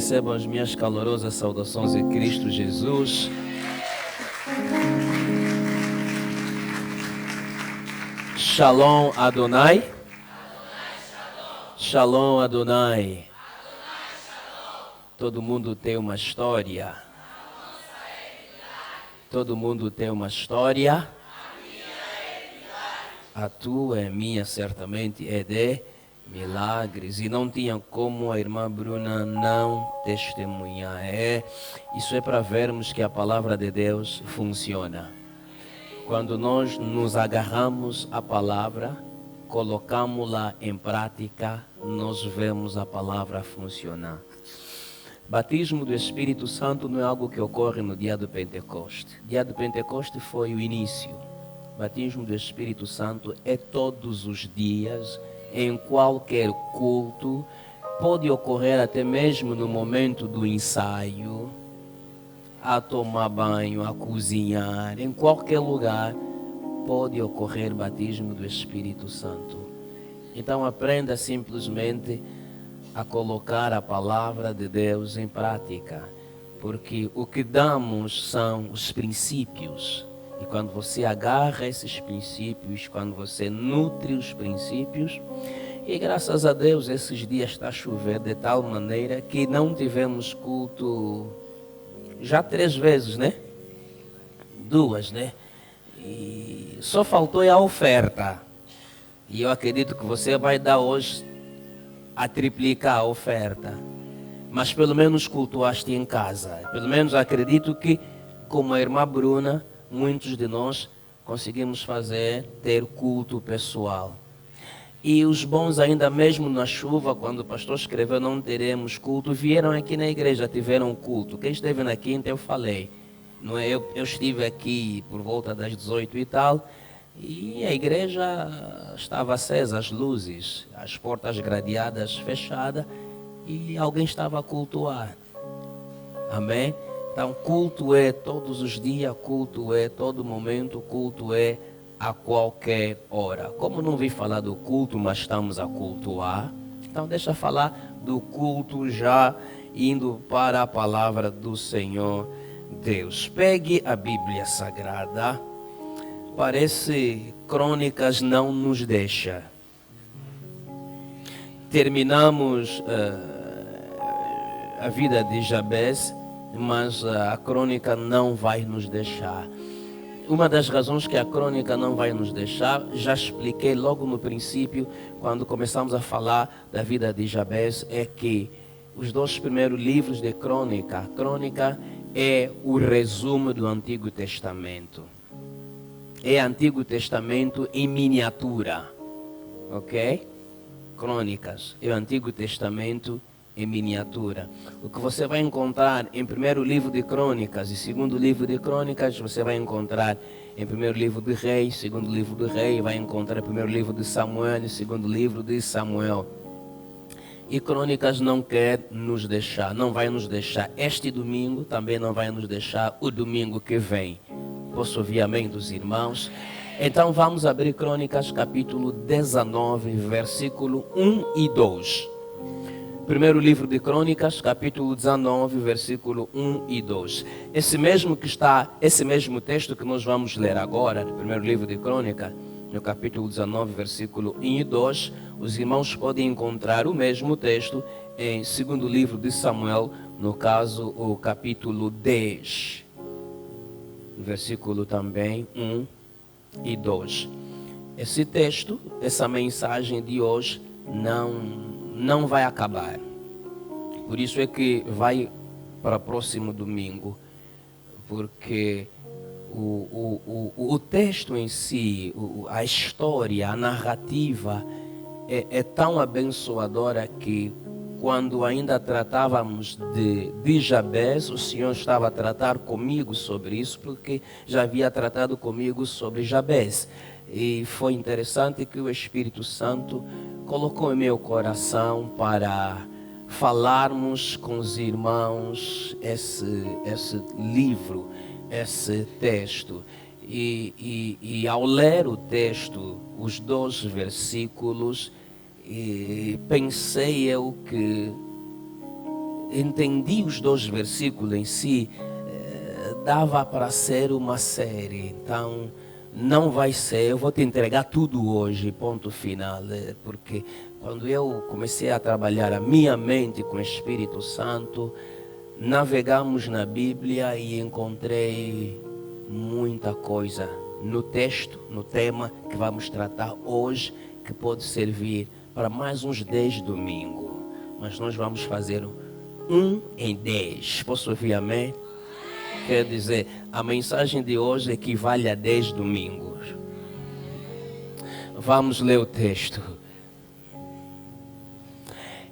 recebam as minhas calorosas saudações em Cristo Jesus. Shalom Adonai. Shalom Adonai. Todo mundo tem uma história. Todo mundo tem uma história. A tua e a minha certamente é de milagres. E não tinha como a irmã Bruna não testemunhar. Isso é para vermos que a palavra de Deus funciona. Quando nós nos agarramos à palavra, colocamos-la em prática, nós vemos a palavra funcionar. Batismo do Espírito Santo não é algo que ocorre no dia do Pentecoste. O dia do Pentecoste foi o início. Batismo do Espírito Santo é todos os dias, em qualquer culto, pode ocorrer até mesmo no momento do ensaio, a tomar banho, a cozinhar, em qualquer lugar pode ocorrer batismo do Espírito Santo. Então aprenda simplesmente a colocar a palavra de Deus em prática, porque o que damos são os princípios. E quando você agarra esses princípios, quando você nutre os princípios, e graças a Deus esses dias está a chover de tal maneira que não tivemos culto já 3 vezes, né? 2, né? E só faltou a oferta. E eu acredito que você vai dar hoje a triplicar a oferta. Mas pelo menos cultuaste em casa. Pelo menos acredito que, como a irmã Bruna, muitos de nós conseguimos ter culto pessoal. E os bons, ainda mesmo na chuva, quando o pastor escreveu não teremos culto, vieram aqui na igreja, tiveram culto. Quem esteve na quinta eu falei. Não é? Eu estive aqui por volta das 18 e tal, e a igreja estava acesa, as luzes, as portas gradeadas fechadas, e alguém estava a cultuar. Amém? Então, culto é todos os dias, culto é todo momento, culto é a qualquer hora. Como não vi falar do culto, mas estamos a cultuar, então deixa falar do culto já indo para a palavra do Senhor Deus. Pegue a Bíblia Sagrada. Parece Crônicas não nos deixa. Terminamos a vida de Jabes, mas a crônica não vai nos deixar. Uma das razões que a crônica não vai nos deixar, já expliquei logo no princípio, quando começamos a falar da vida de Jabes, é que os 2 primeiros livros de crônica, a crônica é o resumo do Antigo Testamento. É Antigo Testamento em miniatura, ok? Crônicas é o Antigo Testamento em miniatura. O que você vai encontrar em primeiro livro de Crônicas e segundo livro de Crônicas, você vai encontrar em primeiro livro de Reis, segundo livro de Reis, vai encontrar em primeiro livro de Samuel e segundo livro de Samuel. E Crônicas não quer nos deixar, não vai nos deixar este domingo, também não vai nos deixar o domingo que vem. Posso ouvir amém dos irmãos? Então vamos abrir Crônicas capítulo 19, versículo 1 e 2. Primeiro livro de Crônicas, capítulo 19, versículo 1 e 2. Esse mesmo texto que nós vamos ler agora, no primeiro livro de Crônicas, no capítulo 19, versículo 1 e 2, os irmãos podem encontrar o mesmo texto em segundo livro de Samuel, no caso, o capítulo 10, versículo também 1 e 2. Esse texto, essa mensagem de hoje, não vai acabar. Por isso é que vai para o próximo domingo, porque o texto em si, a história, a narrativa é tão abençoadora que quando ainda tratávamos de Jabes, o Senhor estava a tratar comigo sobre isso, porque já havia tratado comigo sobre Jabes. E foi interessante que o Espírito Santo colocou em meu coração para falarmos com os irmãos esse livro, esse texto. E ao ler o texto, os 2 versículos, pensei eu que entendi os 2 versículos em si, dava para ser uma série. Então, não vai ser, eu vou te entregar tudo hoje, ponto final. Porque quando eu comecei a trabalhar a minha mente com o Espírito Santo, navegamos na Bíblia e encontrei muita coisa no texto, no tema que vamos tratar hoje, que pode servir para mais uns 10 domingos. Mas nós vamos fazer 1 em 10. Posso ouvir amém? Quer dizer, a mensagem de hoje equivale a 10 domingos. Vamos ler o texto.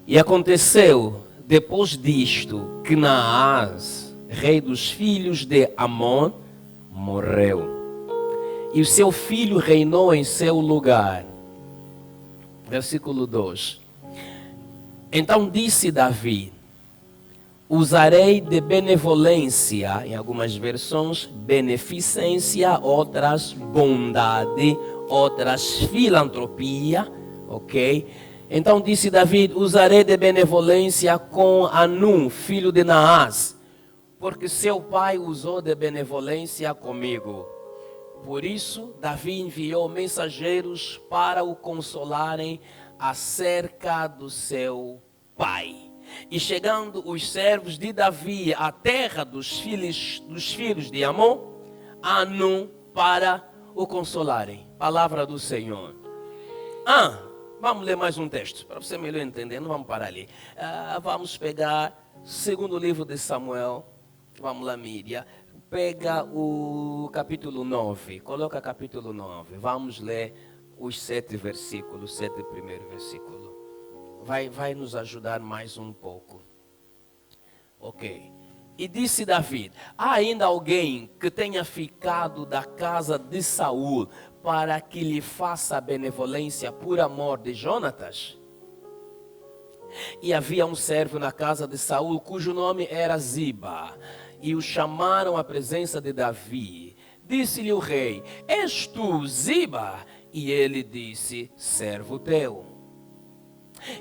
E aconteceu, depois disto, que Naás, rei dos filhos de Amon, morreu. E o seu filho reinou em seu lugar. Versículo 2. Então disse Davi: usarei de benevolência, em algumas versões, beneficência, outras bondade, outras filantropia, ok? Então disse Davi: usarei de benevolência com Anum, filho de Naás, porque seu pai usou de benevolência comigo. Por isso, Davi enviou mensageiros para o consolarem acerca do seu pai. E chegando os servos de Davi à terra dos filhos de Amon, Anum, para o consolarem. Palavra do Senhor. Vamos ler mais um texto, para você melhor entender, não vamos parar ali. Vamos pegar segundo livro de Samuel. Vamos lá, Mídia. Pega o capítulo 9, coloca capítulo 9. Vamos ler os 7 versículos, 7 primeiros versículos. Vai nos ajudar mais um pouco. Ok. E disse Davi: há ainda alguém que tenha ficado da casa de Saul para que lhe faça benevolência por amor de Jonatas? E havia um servo na casa de Saul, cujo nome era Ziba, e o chamaram à presença de Davi. Disse-lhe o rei: és tu, Ziba? E ele disse: servo teu.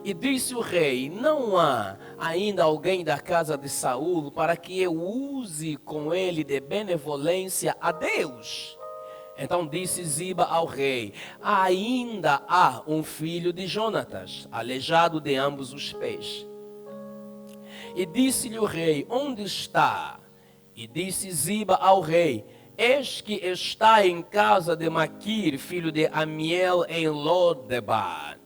E disse o rei: não há ainda alguém da casa de Saul para que eu use com ele de benevolência a Deus? Então disse Ziba ao rei: ainda há um filho de Jonatas, aleijado de ambos os pés. E disse-lhe o rei: onde está? E disse Ziba ao rei: eis que está em casa de Maquir, filho de Amiel, em Lodebar.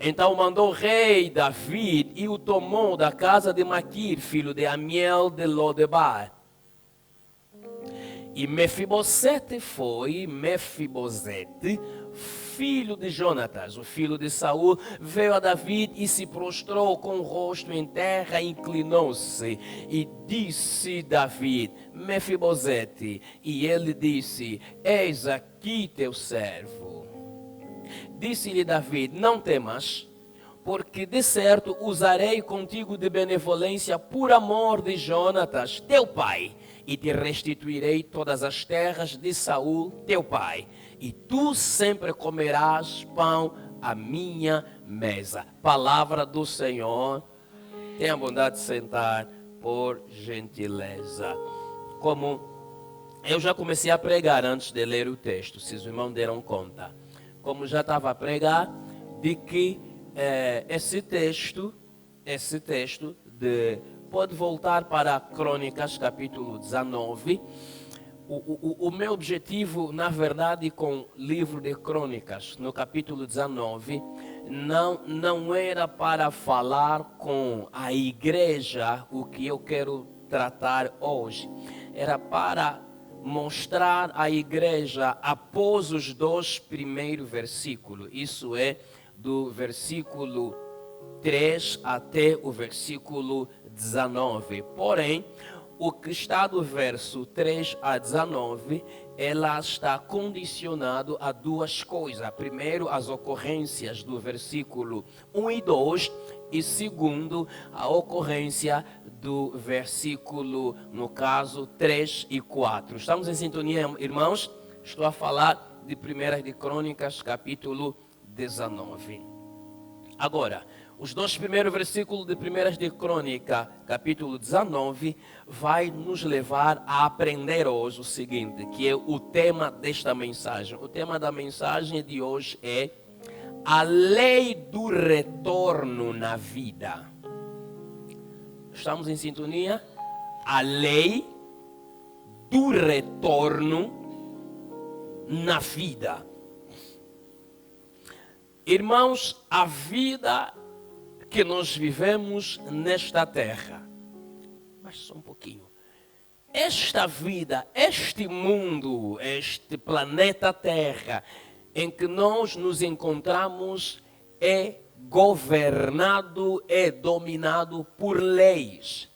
Então mandou o rei Davi e o tomou da casa de Maquir, filho de Amiel de Lodebar. E Mefibosete foi, filho de Jonatas, o filho de Saul, veio a Davi e se prostrou com o rosto em terra, inclinou-se e disse Davi: Mefibosete. E ele disse: eis aqui teu servo. Disse-lhe Davi: não temas, porque de certo usarei contigo de benevolência por amor de Jonatas, teu pai, e te restituirei todas as terras de Saul, teu pai, e tu sempre comerás pão à minha mesa. Palavra do Senhor. Tenha a bondade de sentar, por gentileza. Como eu já comecei a pregar antes de ler o texto, se os irmãos deram conta. Como já estava a pregar, de que esse texto pode voltar para Crônicas, capítulo 19. O meu objetivo, na verdade, com o livro de Crônicas, no capítulo 19, não era para falar com a igreja o que eu quero tratar hoje. Era para mostrar à igreja após os 2 primeiros versículos. Isso é, do versículo 3 até o versículo 19. Porém, o que está do verso 3 a 19, ela está condicionado a 2 coisas. Primeiro, as ocorrências do versículo 1 e 2. E segundo, a ocorrência do versículo, no caso, 3 e 4. Estamos em sintonia, irmãos? Estou a falar de 1 de Crônicas, capítulo 19. Agora, Os dois primeiros versículos de 1 de Crônica, capítulo 19, vai nos levar a aprender hoje o seguinte, que é o tema desta mensagem. O tema da mensagem de hoje é a lei do retorno na vida. Estamos em sintonia? A lei do retorno na vida. Irmãos, a vida que nós vivemos nesta terra, mas só um pouquinho, esta vida, este mundo, este planeta Terra, em que nós nos encontramos, é governado, é dominado por leis,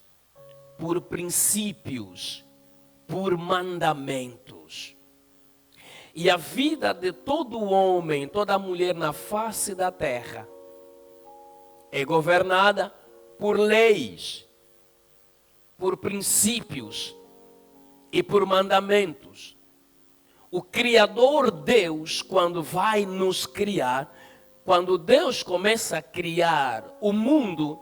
por princípios, por mandamentos. E a vida de todo homem, toda mulher na face da terra é governada por leis, por princípios e por mandamentos. O Criador Deus, quando vai nos criar, quando Deus começa a criar o mundo,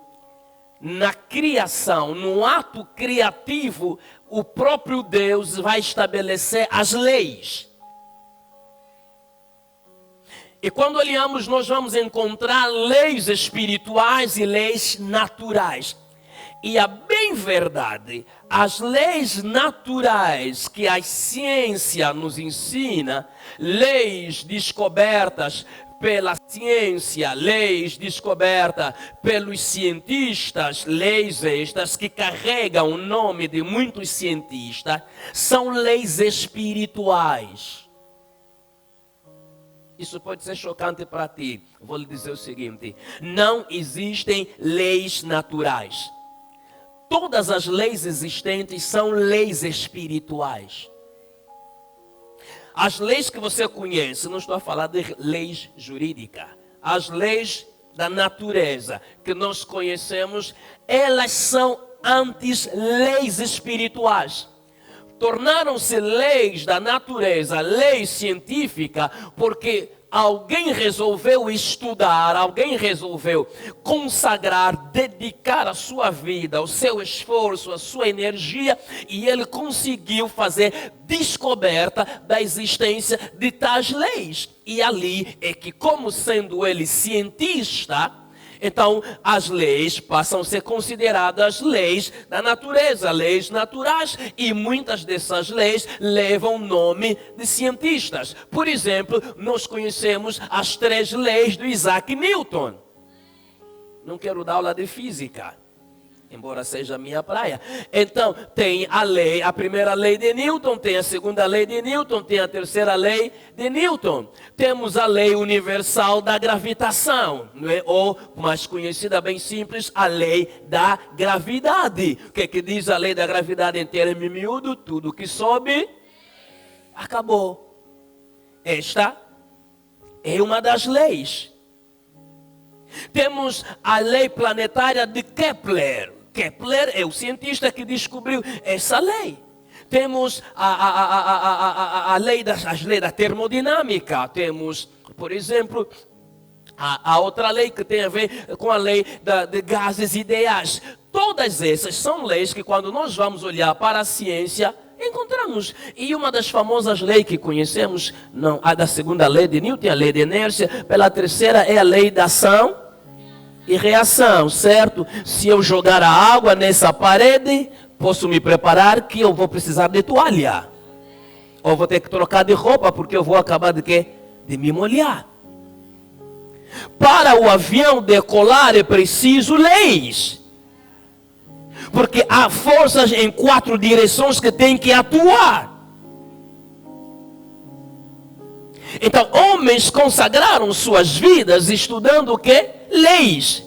na criação, no ato criativo, o próprio Deus vai estabelecer as leis. E quando olhamos, nós vamos encontrar leis espirituais e leis naturais. E a bem verdade, as leis naturais que a ciência nos ensina, leis descobertas pela ciência, leis descobertas pelos cientistas, leis estas que carregam o nome de muitos cientistas, são leis espirituais. Isso pode ser chocante para ti. Vou lhe dizer o seguinte: não existem leis naturais. Todas as leis existentes são leis espirituais. As leis que você conhece, não estou a falar de leis jurídicas. As leis da natureza que nós conhecemos, elas são antes leis espirituais. Tornaram-se leis da natureza, leis científicas, porque alguém resolveu estudar, alguém resolveu consagrar, dedicar a sua vida, o seu esforço, a sua energia, e ele conseguiu fazer descoberta da existência de tais leis. E ali é que, como sendo ele cientista, então as leis passam a ser consideradas leis da natureza, leis naturais, e muitas dessas leis levam o nome de cientistas. Por exemplo, nós conhecemos as 3 leis do Isaac Newton. Não quero dar aula de física, embora seja a minha praia. Então, tem a lei, a primeira lei de Newton, tem a segunda lei de Newton, tem a terceira lei de Newton. Temos a lei universal da gravitação, não é? Ou, mais conhecida, bem simples, a lei da gravidade. O que é que diz a lei da gravidade em termo miúdo? Tudo que sobe, acabou. Esta é uma das leis. Temos a lei planetária de Kepler. Kepler é o cientista que descobriu essa lei. Temos as leis da termodinâmica. Temos, por exemplo, a outra lei que tem a ver com a lei de gases ideais. Todas essas são leis que, quando nós vamos olhar para a ciência, encontramos. E uma das famosas leis que conhecemos, não, a da segunda lei de Newton, a lei de inércia. Pela terceira é a lei da ação e reação, certo? Se eu jogar a água nessa parede, posso me preparar que eu vou precisar de toalha. Ou vou ter que trocar de roupa, porque eu vou acabar de quê? De me molhar. Para o avião decolar é preciso leis. Porque há forças em 4 direções que têm que atuar. Então, homens consagraram suas vidas estudando o quê? Leis.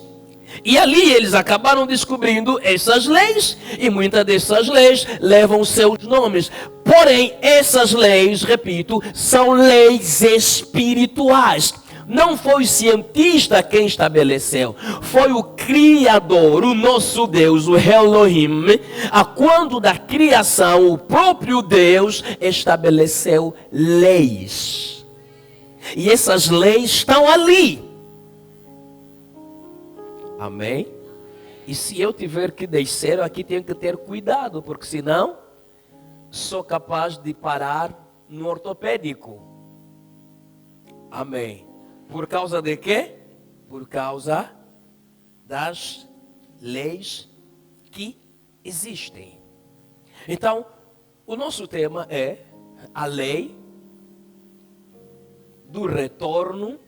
E ali eles acabaram descobrindo essas leis. E muitas dessas leis levam seus nomes. Porém, essas leis, repito, são leis espirituais. Não foi o cientista quem estabeleceu, foi o Criador, o nosso Deus, o Elohim. A quando da criação, o próprio Deus estabeleceu leis. E essas leis estão ali. Amém? E se eu tiver que descer, aqui tenho que ter cuidado, porque senão sou capaz de parar no ortopédico. Amém? Por causa de quê? Por causa das leis que existem. Então, o nosso tema é a lei do retorno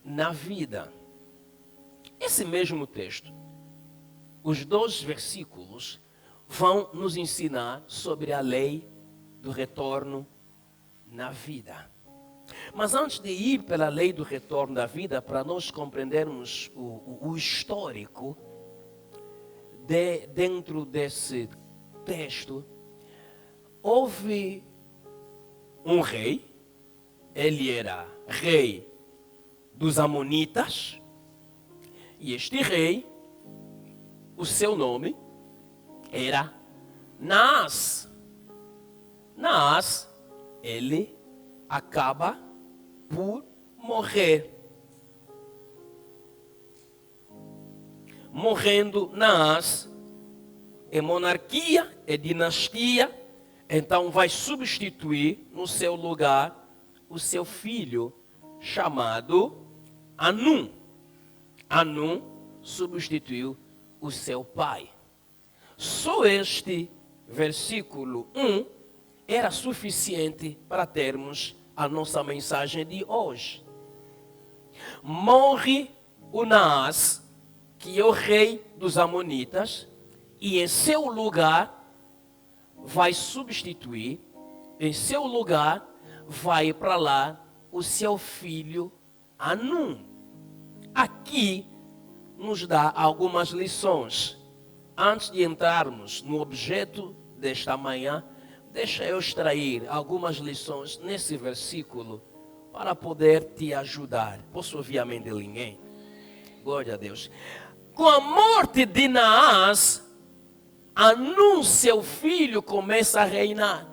na vida. Esse mesmo texto, os 2 versículos vão nos ensinar sobre a lei do retorno na vida. Mas antes de ir pela lei do retorno da vida, para nós compreendermos o histórico dentro desse texto, houve um rei, ele era rei dos Amonitas, e este rei, o seu nome era Naás. Naás, ele acaba por morrer. Morrendo Naás, é monarquia, é dinastia, então vai substituir no seu lugar o seu filho chamado Anum. Anum substituiu o seu pai. Só este versículo 1 era suficiente para termos a nossa mensagem de hoje. Morre o Naás, que é o rei dos Amonitas, e em seu lugar vai substituir, em seu lugar vai para lá o seu filho Anum. Aqui nos dá algumas lições. Antes de entrarmos no objeto desta manhã, deixa eu extrair algumas lições nesse versículo para poder te ajudar. Posso ouvir amém de ninguém? Glória a Deus. Com a morte de Naás, Anum, seu filho, começa a reinar.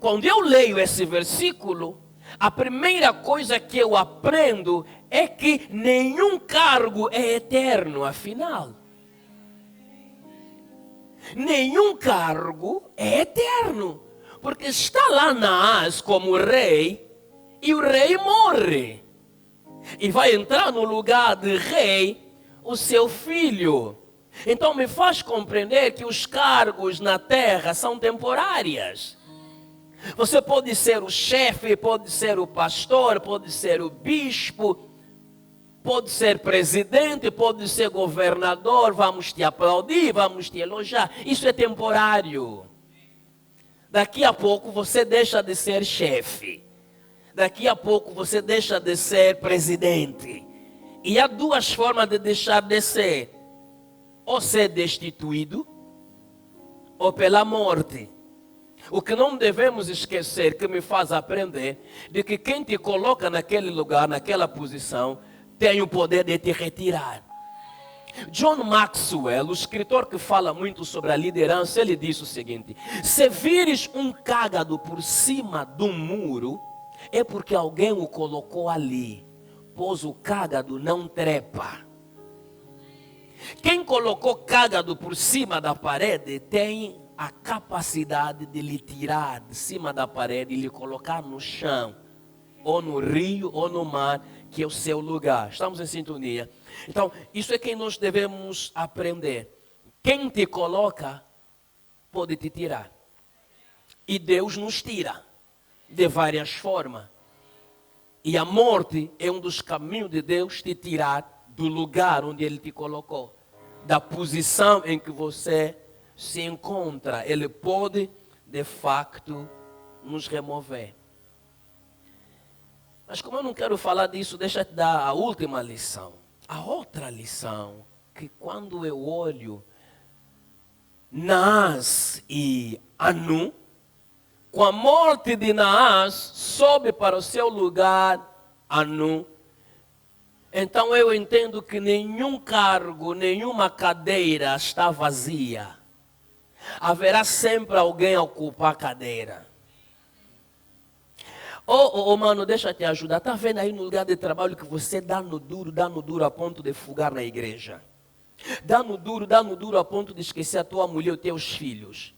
Quando eu leio esse versículo, a primeira coisa que eu aprendo é que nenhum cargo é eterno, afinal. Nenhum cargo é eterno, porque está lá Naás como rei, e o rei morre. E vai entrar no lugar de rei o seu filho. Então me faz compreender que os cargos na terra são temporários. Você pode ser o chefe, pode ser o pastor, pode ser o bispo, pode ser presidente, pode ser governador, vamos te aplaudir, vamos te elogiar. Isso é temporário. Daqui a pouco você deixa de ser chefe. Daqui a pouco você deixa de ser presidente. E há 2 formas de deixar de ser. Ou ser destituído, ou pela morte. O que não devemos esquecer, que me faz aprender, de que quem te coloca naquele lugar, naquela posição, tem o poder de te retirar. John Maxwell, o escritor que fala muito sobre a liderança, ele disse o seguinte: se vires um cágado por cima do muro, é porque alguém o colocou ali, pois o cágado não trepa. Quem colocou cágado por cima da parede tem a capacidade de lhe tirar de cima da parede e lhe colocar no chão, ou no rio, ou no mar, que é o seu lugar. Estamos em sintonia? Então, isso é que nós devemos aprender. Quem te coloca, pode te tirar. E Deus nos tira de várias formas. E a morte é um dos caminhos de Deus te tirar do lugar onde Ele te colocou. Da posição em que você se encontra. Ele pode, de facto, nos remover. Mas como eu não quero falar disso, deixa eu te dar a última lição. A outra lição, que quando eu olho Naás e Anum, com a morte de Naás, sobe para o seu lugar Anum. Então eu entendo que nenhum cargo, nenhuma cadeira está vazia. Haverá sempre alguém a ocupar a cadeira. Mano, deixa eu te ajudar. Está vendo aí no lugar de trabalho que você dá no duro a ponto de fugar na igreja? Dano duro a ponto de esquecer a tua mulher e os teus filhos.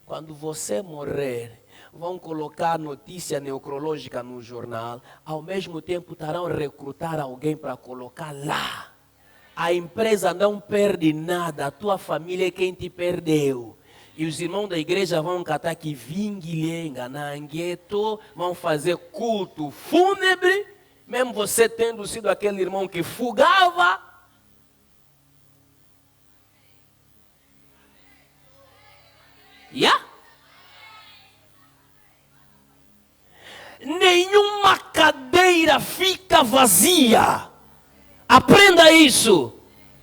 Quando você morrer, vão colocar notícia necrológica no jornal, ao mesmo tempo estarão a recrutar alguém para colocar lá. A empresa não perde nada, a tua família é quem te perdeu. E os irmãos da igreja vão catar que vinguilenga, nangueto, vão fazer culto fúnebre, mesmo você tendo sido aquele irmão que fugava. Nenhuma cadeira fica vazia. Aprenda isso.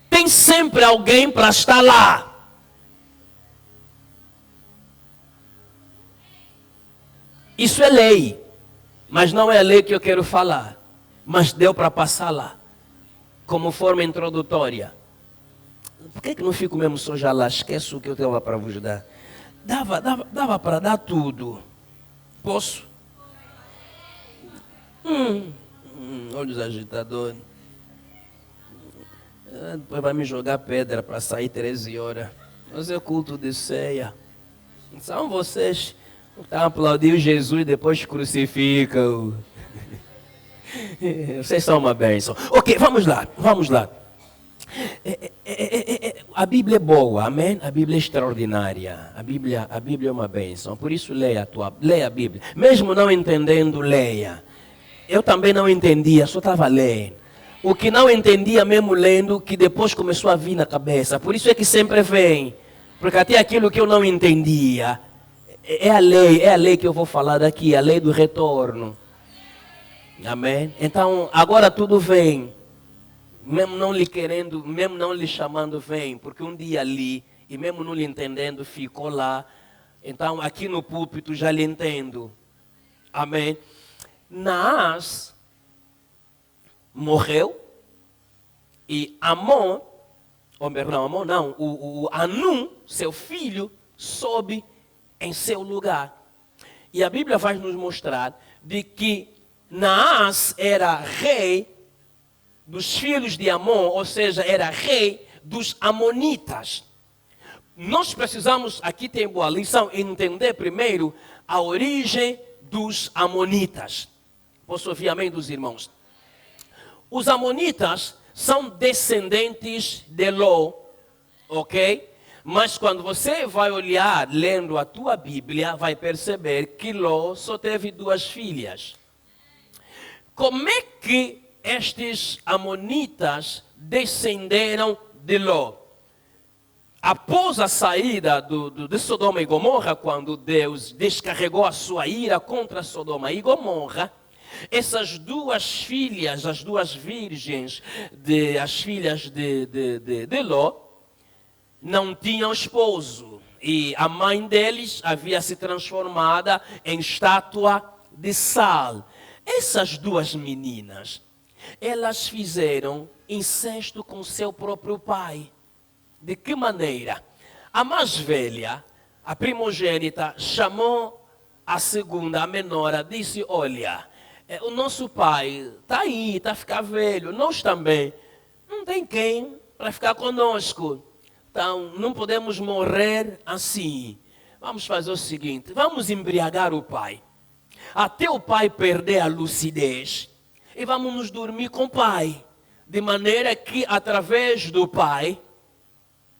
Tem sempre alguém para estar lá. Isso é lei. Mas não é a lei que eu quero falar. Mas deu para passar lá. Como forma introdutória. Por que não fico mesmo só já lá? Esqueço o que eu tenho para vos dar. Dava para dar tudo. Posso? Olhos agitadores. Depois vai me jogar pedra para sair 13 horas. Mas é culto de ceia. São vocês que estão aplaudindo Jesus e depois crucificam. Vocês são uma bênção. Ok, vamos lá. A Bíblia é boa, amém? A Bíblia é extraordinária. A Bíblia é uma bênção. Por isso leia a Bíblia. Mesmo não entendendo, leia. Eu também não entendia, só estava lendo. O que não entendia mesmo lendo, que depois começou a vir na cabeça. Por isso é que sempre vem. Porque até aquilo que eu não entendia, é a lei que eu vou falar daqui, a lei do retorno. Amém? Então, agora tudo vem. Mesmo não lhe querendo, mesmo não lhe chamando, vem. Porque um dia ali, e mesmo não lhe entendendo, ficou lá. Então, aqui no púlpito já lhe entendo. Amém? Naás morreu e Amon, o Anum, seu filho, soube em seu lugar. E a Bíblia vai nos mostrar de que Naás era rei dos filhos de Amon, ou seja, era rei dos amonitas. Nós precisamos, aqui tem boa lição, entender primeiro a origem dos amonitas. Posso ouvir amém dos irmãos? Os amonitas são descendentes de Ló, ok? Mas quando você vai olhar, lendo a tua Bíblia, vai perceber que Ló só teve 2 filhas. Como é que estes amonitas descenderam de Ló? Após a saída de Sodoma e Gomorra, quando Deus descarregou a sua ira contra Sodoma e Gomorra, essas 2 filhas, as 2 virgens, as filhas de Ló, não tinham esposo. E a mãe deles havia se transformada em estátua de sal. Essas 2 meninas, elas fizeram incesto com seu próprio pai. De que maneira? A mais velha, a primogênita, chamou a segunda, a menor, disse: olha, o nosso pai está aí, está a ficar velho, nós também. Não tem quem para ficar conosco. Então, não podemos morrer assim. Vamos fazer o seguinte, vamos embriagar o pai. Até o pai perder a lucidez. E vamos nos dormir com o pai. De maneira que, através do pai,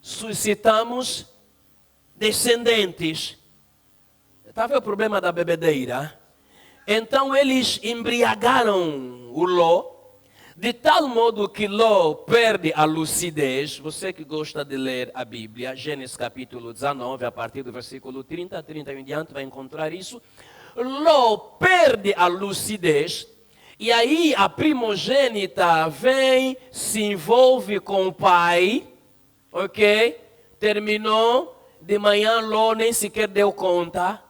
suscitamos descendentes. Está vendo o problema da bebedeira? Então eles embriagaram o Ló, de tal modo que Ló perde a lucidez. Você que gosta de ler a Bíblia, Gênesis capítulo 19, a partir do versículo 30, 31 em diante, vai encontrar isso. Ló perde a lucidez, e aí a primogênita vem, se envolve com o pai, ok? Terminou, de manhã Ló nem sequer deu conta.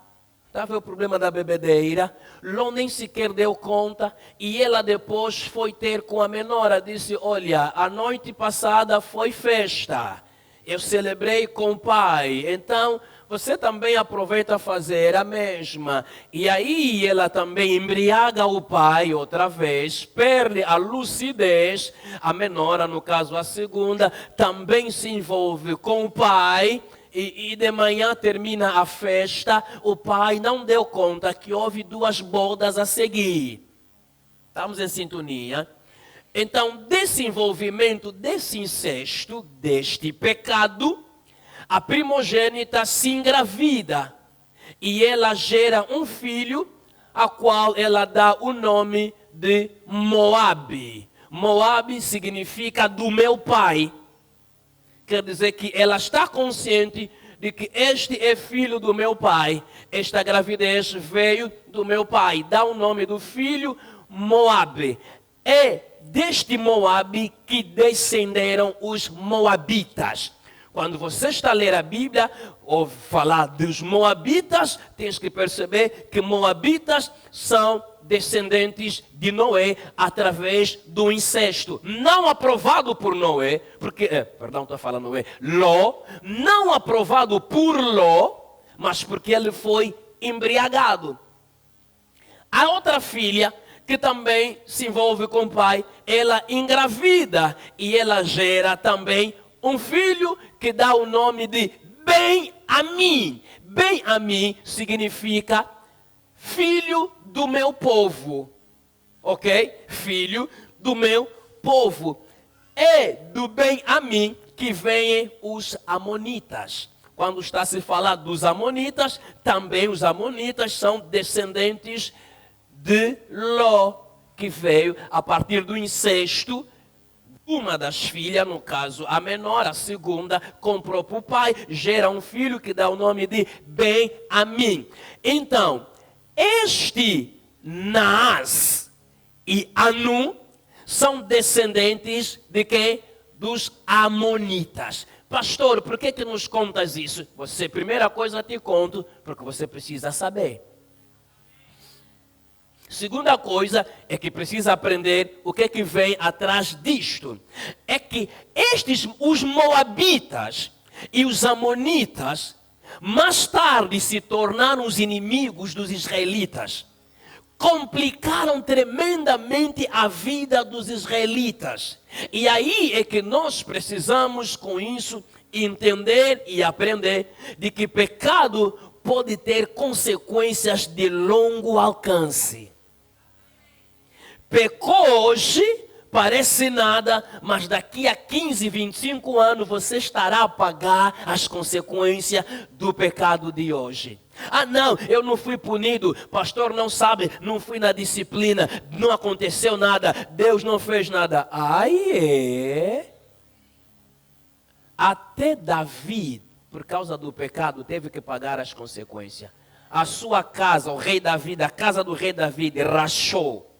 Está vendo o problema da bebedeira? Ló nem sequer deu conta. E ela depois foi ter com a menor. Disse: olha, a noite passada foi festa. eu celebrei com o pai, então você também aproveita a fazer a mesma. E aí ela também embriaga o pai outra vez, perde a lucidez, a menora, no caso a segunda, também se envolve com o pai. E de manhã termina a festa, o pai não deu conta que houve 2 bodas a seguir. Estamos em sintonia? Então, desse envolvimento, desse incesto, deste pecado, a primogênita se engravida e ela gera um filho, a qual ela dá o nome de Moabe. Moabe significa do meu pai. Quer dizer que ela está consciente de que este é filho do meu pai. Esta gravidez veio do meu pai. Dá o nome do filho Moabe. É deste Moabe que descenderam os Moabitas. Quando você está a ler a Bíblia, ou falar dos Moabitas, tens que perceber que Moabitas são descendentes de Noé através do incesto. Não aprovado por Noé, porque, estou falando Noé, Ló, não aprovado por Ló, mas porque ele foi embriagado. A outra filha, que também se envolve com o pai, ela engravida e ela gera também um filho que dá o nome de Ben-Amim. Ben-Amim significa filho do meu povo, ok? Filho do meu povo. É do Ben-Amim que vêm os amonitas. Quando está a se falar dos amonitas, também os amonitas são descendentes de Ló, que veio a partir do incesto. Uma das filhas, no caso a menor, a segunda, comprou para o pai, gera um filho que dá o nome de Ben-Amim. Então, este Naas e Anum são descendentes de quem? Dos amonitas. Pastor, por que nos contas isso? Você, primeira coisa, te conto, porque você precisa saber. Segunda coisa é que precisa aprender o que vem atrás disto. É que os moabitas e os amonitas, mais tarde se tornaram os inimigos dos israelitas. Complicaram tremendamente a vida dos israelitas. E aí é que nós precisamos, com isso, entender e aprender de que pecado pode ter consequências de longo alcance. Pecou hoje, parece nada, mas daqui a 15, 25 anos você estará a pagar as consequências do pecado de hoje. Ah não, eu não fui punido, pastor não sabe, não fui na disciplina, não aconteceu nada, Deus não fez nada. Até Davi, por causa do pecado, teve que pagar as consequências. A sua casa, o rei Davi, a casa do rei Davi, rachou.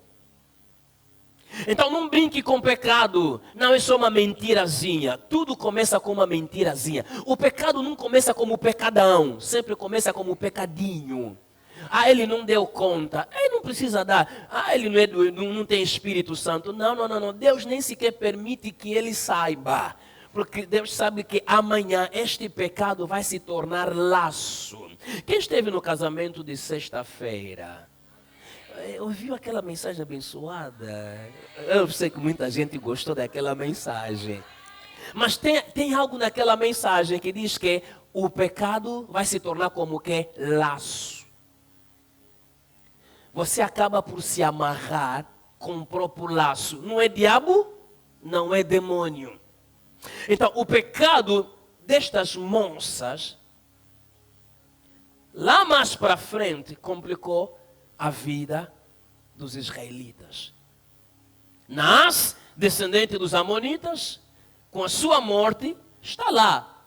Então não brinque com o pecado, não é só uma mentirazinha, tudo começa com uma mentirazinha. O pecado não começa como pecadão, sempre começa como pecadinho. Ah, ele não deu conta, ele não precisa dar, ele não tem Espírito Santo. Não, Deus nem sequer permite que ele saiba. Porque Deus sabe que amanhã este pecado vai se tornar laço. Quem esteve no casamento de sexta-feira? Ouviu aquela mensagem abençoada? Eu sei que muita gente gostou daquela mensagem. Mas tem algo naquela mensagem que diz que o pecado vai se tornar como que laço. Você acaba por se amarrar com o próprio laço. Não é diabo, não é demônio. Então, o pecado destas moças, lá mais para frente, complicou a vida dos israelitas. Naas, descendente dos amonitas, com a sua morte, está lá.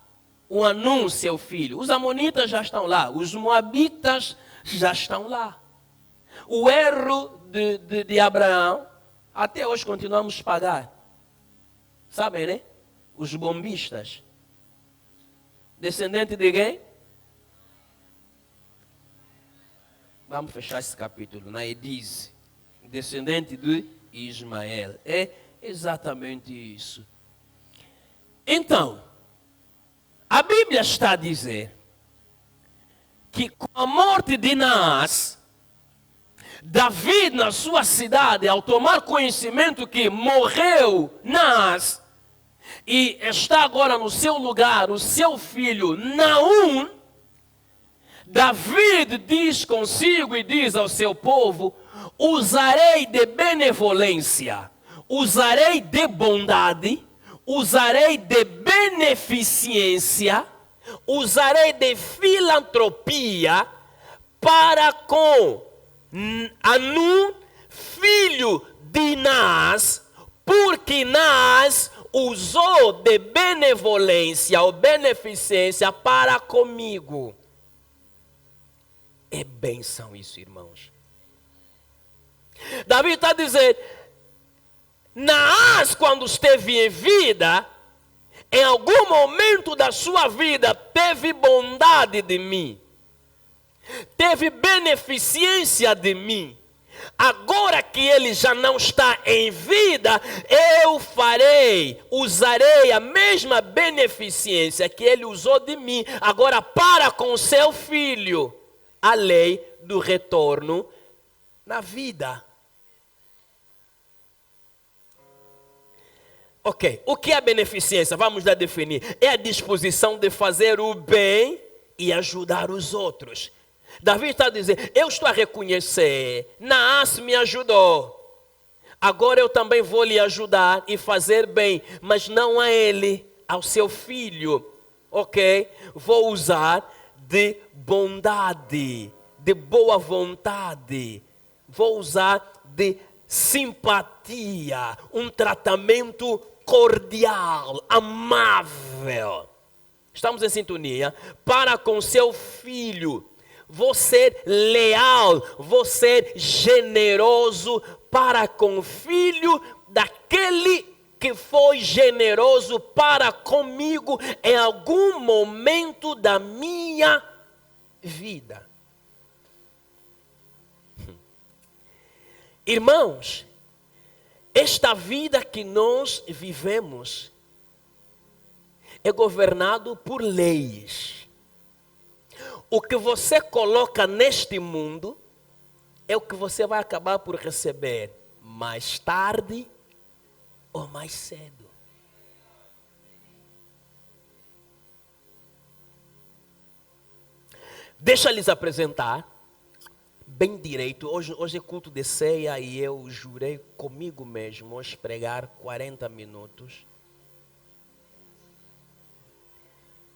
O Anum, seu filho. Os amonitas já estão lá. Os moabitas já estão lá. O erro de Abraão, até hoje continuamos a pagar. Sabem, né? Os bombistas. Descendente de quem? Vamos fechar esse capítulo. Naedize, descendente de Ismael. É exatamente isso. Então, A Bíblia está a dizer que com a morte de Naás, Davi na sua cidade, ao tomar conhecimento que morreu Naás, e está agora no seu lugar o seu filho Naum, Davi diz consigo e diz ao seu povo: usarei de benevolência, usarei de bondade, usarei de beneficência, usarei de filantropia para com Anum, filho de Naás, porque Naás usou de benevolência ou beneficência para comigo. É bênção isso, irmãos. Davi está dizendo, Naás, quando esteve em vida, em algum momento da sua vida, teve bondade de mim, teve beneficência de mim. Agora que ele já não está em vida, eu usarei a mesma beneficência que ele usou de mim, agora para com seu filho, a lei do retorno na vida. Ok, o que é beneficência? Vamos lá definir. É a disposição de fazer o bem e ajudar os outros. Davi está dizendo, eu estou a reconhecer, Naás me ajudou, agora eu também vou lhe ajudar e fazer bem, mas não a ele, ao seu filho, ok? Vou usar de bondade, de boa vontade, vou usar de simpatia, um tratamento cordial, amável. Estamos em sintonia? Para com seu filho. Vou ser leal, vou ser generoso para com o filho daquele que foi generoso para comigo em algum momento da minha vida. Irmãos, esta vida que nós vivemos é governado por leis. O que você coloca neste mundo é o que você vai acabar por receber mais tarde ou mais cedo. Deixa lhes apresentar bem direito. Hoje é culto de ceia e eu jurei comigo mesmo hoje pregar 40 minutos.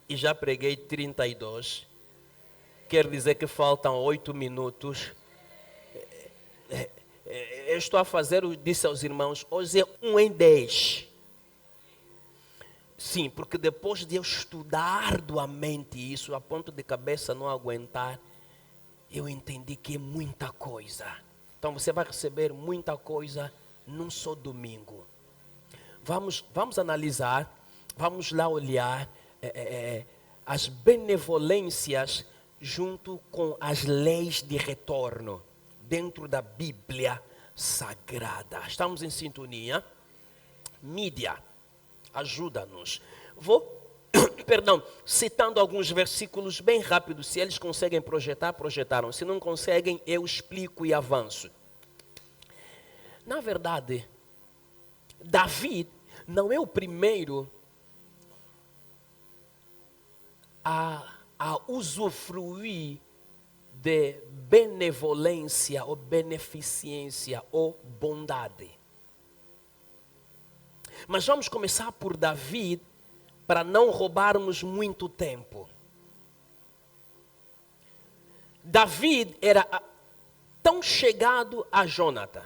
E já preguei 32. Quer dizer que faltam 8 minutos. Eu estou a fazer, disse aos irmãos, hoje é 1 em 10. Sim, porque depois de eu estudar arduamente isso, a ponto de cabeça não aguentar, eu entendi que é muita coisa. Então você vai receber muita coisa num só domingo. Vamos analisar, vamos lá olhar as benevolências junto com as leis de retorno dentro da Bíblia Sagrada. Estamos em sintonia? Mídia, ajuda-nos. Citando alguns versículos bem rápidos. Se eles conseguem projetar, projetaram. Se não conseguem, eu explico e avanço. Na verdade, Davi não é o primeiro a usufruir de benevolência ou beneficência ou bondade. Mas vamos começar por Davi para não roubarmos muito tempo. Davi era tão chegado a Jonathan.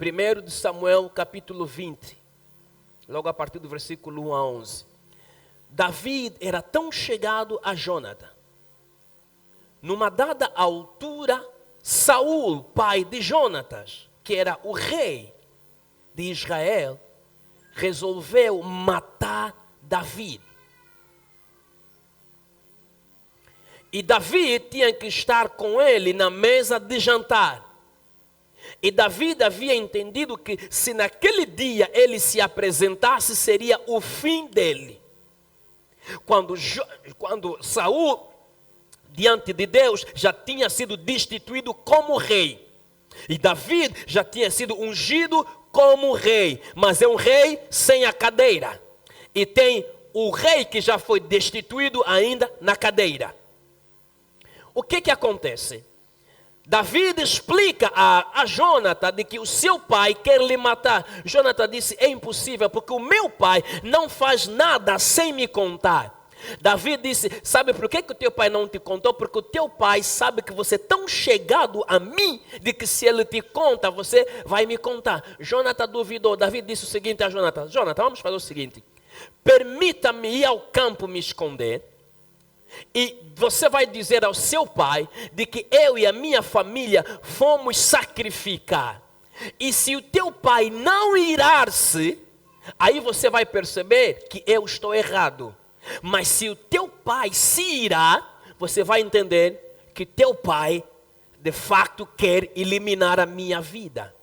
1 de Samuel capítulo 20, logo a partir do versículo 1 a 11. Davi era tão chegado a Jonathan. Numa dada altura, Saul, pai de Jonatas, que era o rei de Israel, resolveu matar Davi. E Davi tinha que estar com ele na mesa de jantar. E Davi havia entendido que se naquele dia ele se apresentasse, seria o fim dele. Quando Saul, diante de Deus, já tinha sido destituído como rei. E Davi já tinha sido ungido como rei, mas é um rei sem a cadeira. E tem o rei que já foi destituído ainda na cadeira. O que acontece? Davi explica a Jonathan de que o seu pai quer lhe matar. Jonathan disse, é impossível, porque o meu pai não faz nada sem me contar. Davi disse, sabe por que o teu pai não te contou? Porque o teu pai sabe que você é tão chegado a mim, de que se ele te conta, você vai me contar. Jonathan duvidou. Davi disse o seguinte a Jonathan, vamos fazer o seguinte, permita-me ir ao campo me esconder, e você vai dizer ao seu pai de que eu e a minha família fomos sacrificar. E se o teu pai não irar-se, aí você vai perceber que eu estou errado. Mas se o teu pai se irá, você vai entender que teu pai de fato quer eliminar a minha vida.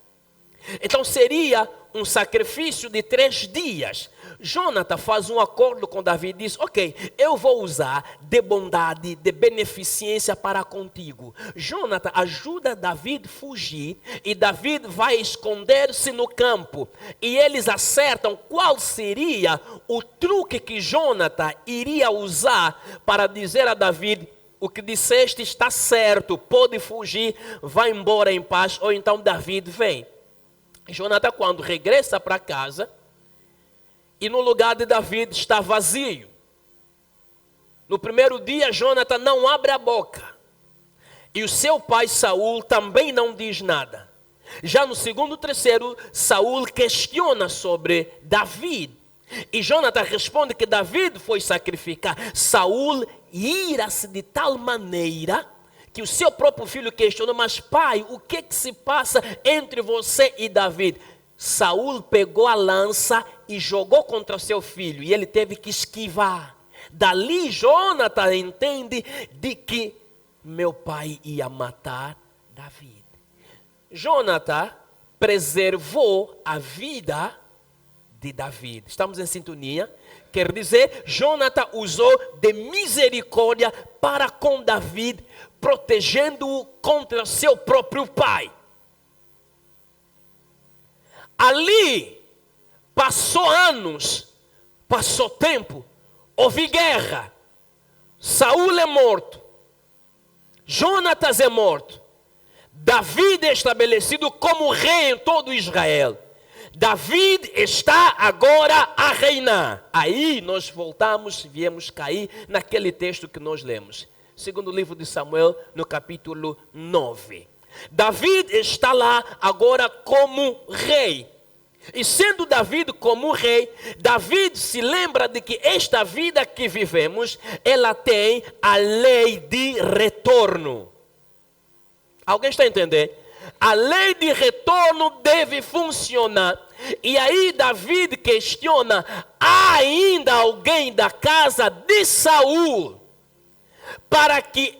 Então seria um sacrifício de 3 dias. Jonathan faz um acordo com Davi e diz, ok, eu vou usar de bondade, de beneficência para contigo. Jonathan ajuda Davi a fugir e Davi vai esconder-se no campo. E eles acertam qual seria o truque que Jonathan iria usar para dizer a Davi, o que disseste está certo, pode fugir, vai embora em paz, ou então Davi vem. Jonathan, quando regressa para casa, e no lugar de Davi está vazio. No primeiro dia, Jonathan não abre a boca. E o seu pai Saul também não diz nada. Já no segundo, terceiro, Saul questiona sobre Davi. E Jonathan responde que Davi foi sacrificar. Saul ira-se de tal maneira que o seu próprio filho questionou, mas pai, o que se passa entre você e Davi? Saul pegou a lança e jogou contra seu filho, e ele teve que esquivar. Dali Jonathan entende de que meu pai ia matar Davi. Jonathan preservou a vida de Davi. Estamos em sintonia? Quer dizer, Jonathan usou de misericórdia para com Davi, protegendo-o contra seu próprio pai. Ali, passou anos, passou tempo, houve guerra, Saul é morto, Jonatas é morto, Davi é estabelecido como rei em todo Israel. Davi está agora a reinar. Aí nós viemos cair naquele texto que nós lemos. Segundo livro de Samuel, no capítulo 9. Davi está lá agora como rei. E sendo Davi como rei, Davi se lembra de que esta vida que vivemos, ela tem a lei de retorno. Alguém está entendendo? A lei de retorno deve funcionar. E aí Davi questiona, há ainda alguém da casa de Saul para que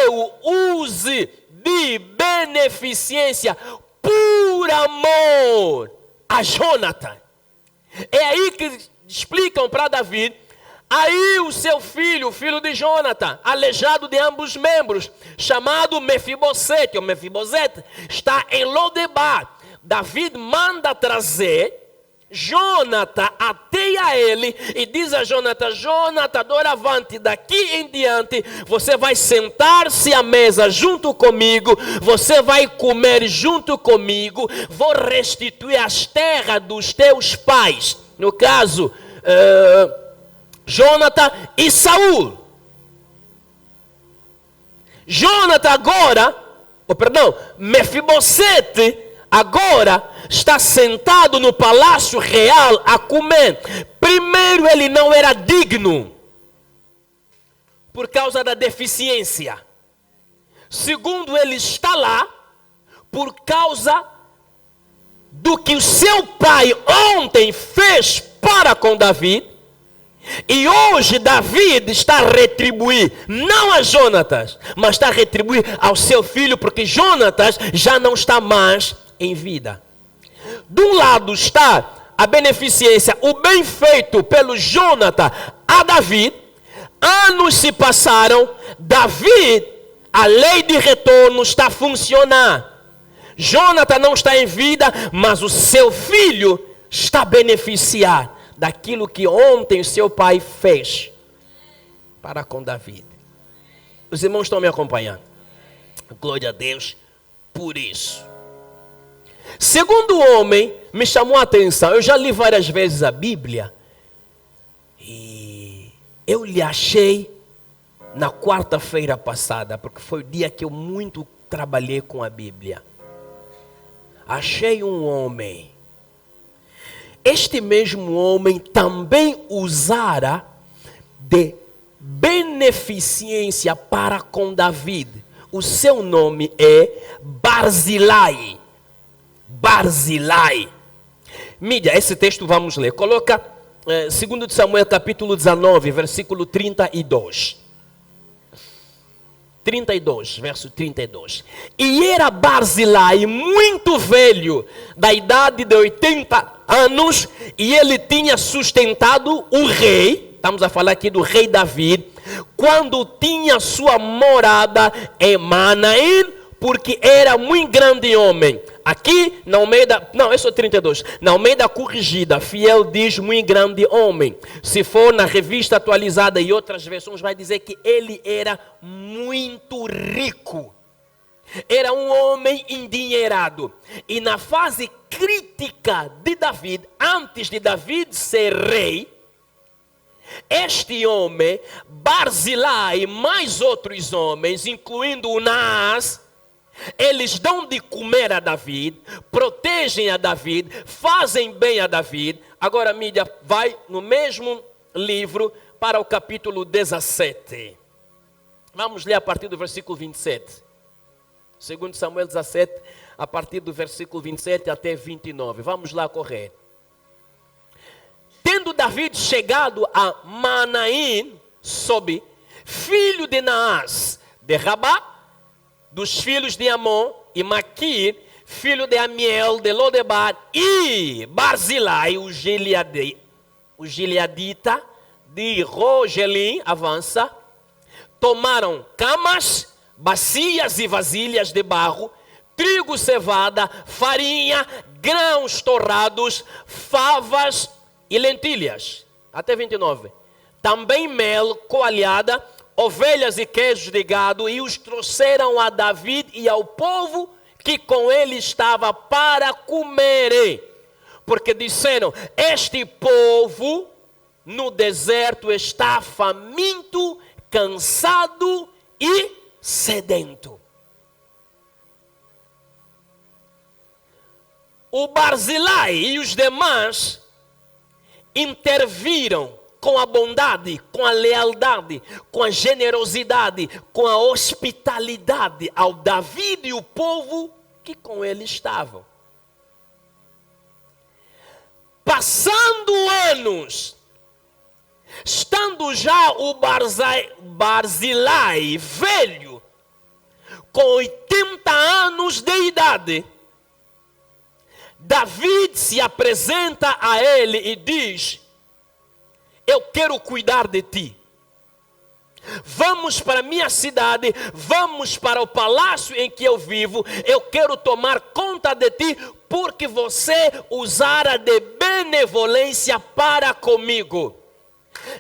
eu use de beneficência por amor a Jonathan? É aí que explicam para Davi. Aí o seu filho, o filho de Jonathan, aleijado de ambos membros, chamado Mefibosete, ou Mefibosete, está em Lodebar. Davi manda trazer Jonathan até a ele e diz a Jonathan, Jonathan, doravante, daqui em diante, você vai sentar-se à mesa junto comigo, você vai comer junto comigo, vou restituir as terras dos teus pais. No caso, Jonathan e Saul. Jonathan agora, Mefibosete agora está sentado no palácio real a comer. Primeiro, ele não era digno por causa da deficiência. Segundo, ele está lá por causa do que o seu pai ontem fez para com Davi. E hoje Davi está a retribuir, não a Jonatas, mas está a retribuir ao seu filho, porque Jonatas já não está mais em vida. De um lado está a beneficência, o bem feito pelo Jonathan a Davi, Anos se passaram, Davi, a lei de retorno está a funcionar. Jonathan não está em vida, mas o seu filho está a beneficiar daquilo que ontem seu pai fez para com Davi. Os irmãos estão me acompanhando? Glória a Deus por isso. Segundo homem, me chamou a atenção. Eu já li várias vezes a Bíblia e eu lhe achei na quarta-feira passada, porque foi o dia que eu muito trabalhei com a Bíblia. Achei um homem. Este mesmo homem também usara de beneficência para com Davi. O seu nome é Barzilai. Barzilai. Mídia, esse texto vamos ler. Coloca 2 Samuel capítulo 19, versículo 32. 32, verso 32. E era Barzilai muito velho, da idade de 80 anos, e ele tinha sustentado o rei, estamos a falar aqui do rei Davi, quando tinha sua morada em Manaim, porque era muito grande homem. Aqui, na Almeida, não, é só 32. Na Almeida corrigida, fiel diz muito grande homem. Se for na revista atualizada e outras versões, vai dizer que ele era muito rico. Era um homem endinheirado. E na fase crítica de Davi, antes de Davi ser rei, este homem, Barzilai e mais outros homens, incluindo o Naás, eles dão de comer a Davi, protegem a Davi, fazem bem a Davi. Agora, mídia, vai no mesmo livro para o capítulo 17. Vamos ler a partir do versículo 27. 2 Samuel 17, a partir do versículo 27 até 29. Vamos lá correr. Tendo Davi chegado a Manaim, sob filho de Naás, de Rabá, dos filhos de Amon, e Maquir, filho de Amiel, de Lodebar, e Barzilai, o gileadita, de Rogelim, avança, tomaram camas, bacias e vasilhas de barro, trigo, cevada, farinha, grãos torrados, favas e lentilhas. Até 29. Também mel, coalhada, ovelhas e queijos de gado, e os trouxeram a Davi e ao povo que com ele estava para comerem. Porque disseram, este povo no deserto está faminto, cansado e sedento. O Barzilai e os demais interviram com a bondade, com a lealdade, com a generosidade, com a hospitalidade ao Davi e o povo que com ele estavam. Passando anos, estando já o Barzilai velho, com 80 anos de idade, Davi se apresenta a ele e diz, eu quero cuidar de ti. Vamos para a minha cidade, vamos para o palácio em que eu vivo. Eu quero tomar conta de ti, porque você usara de benevolência para comigo.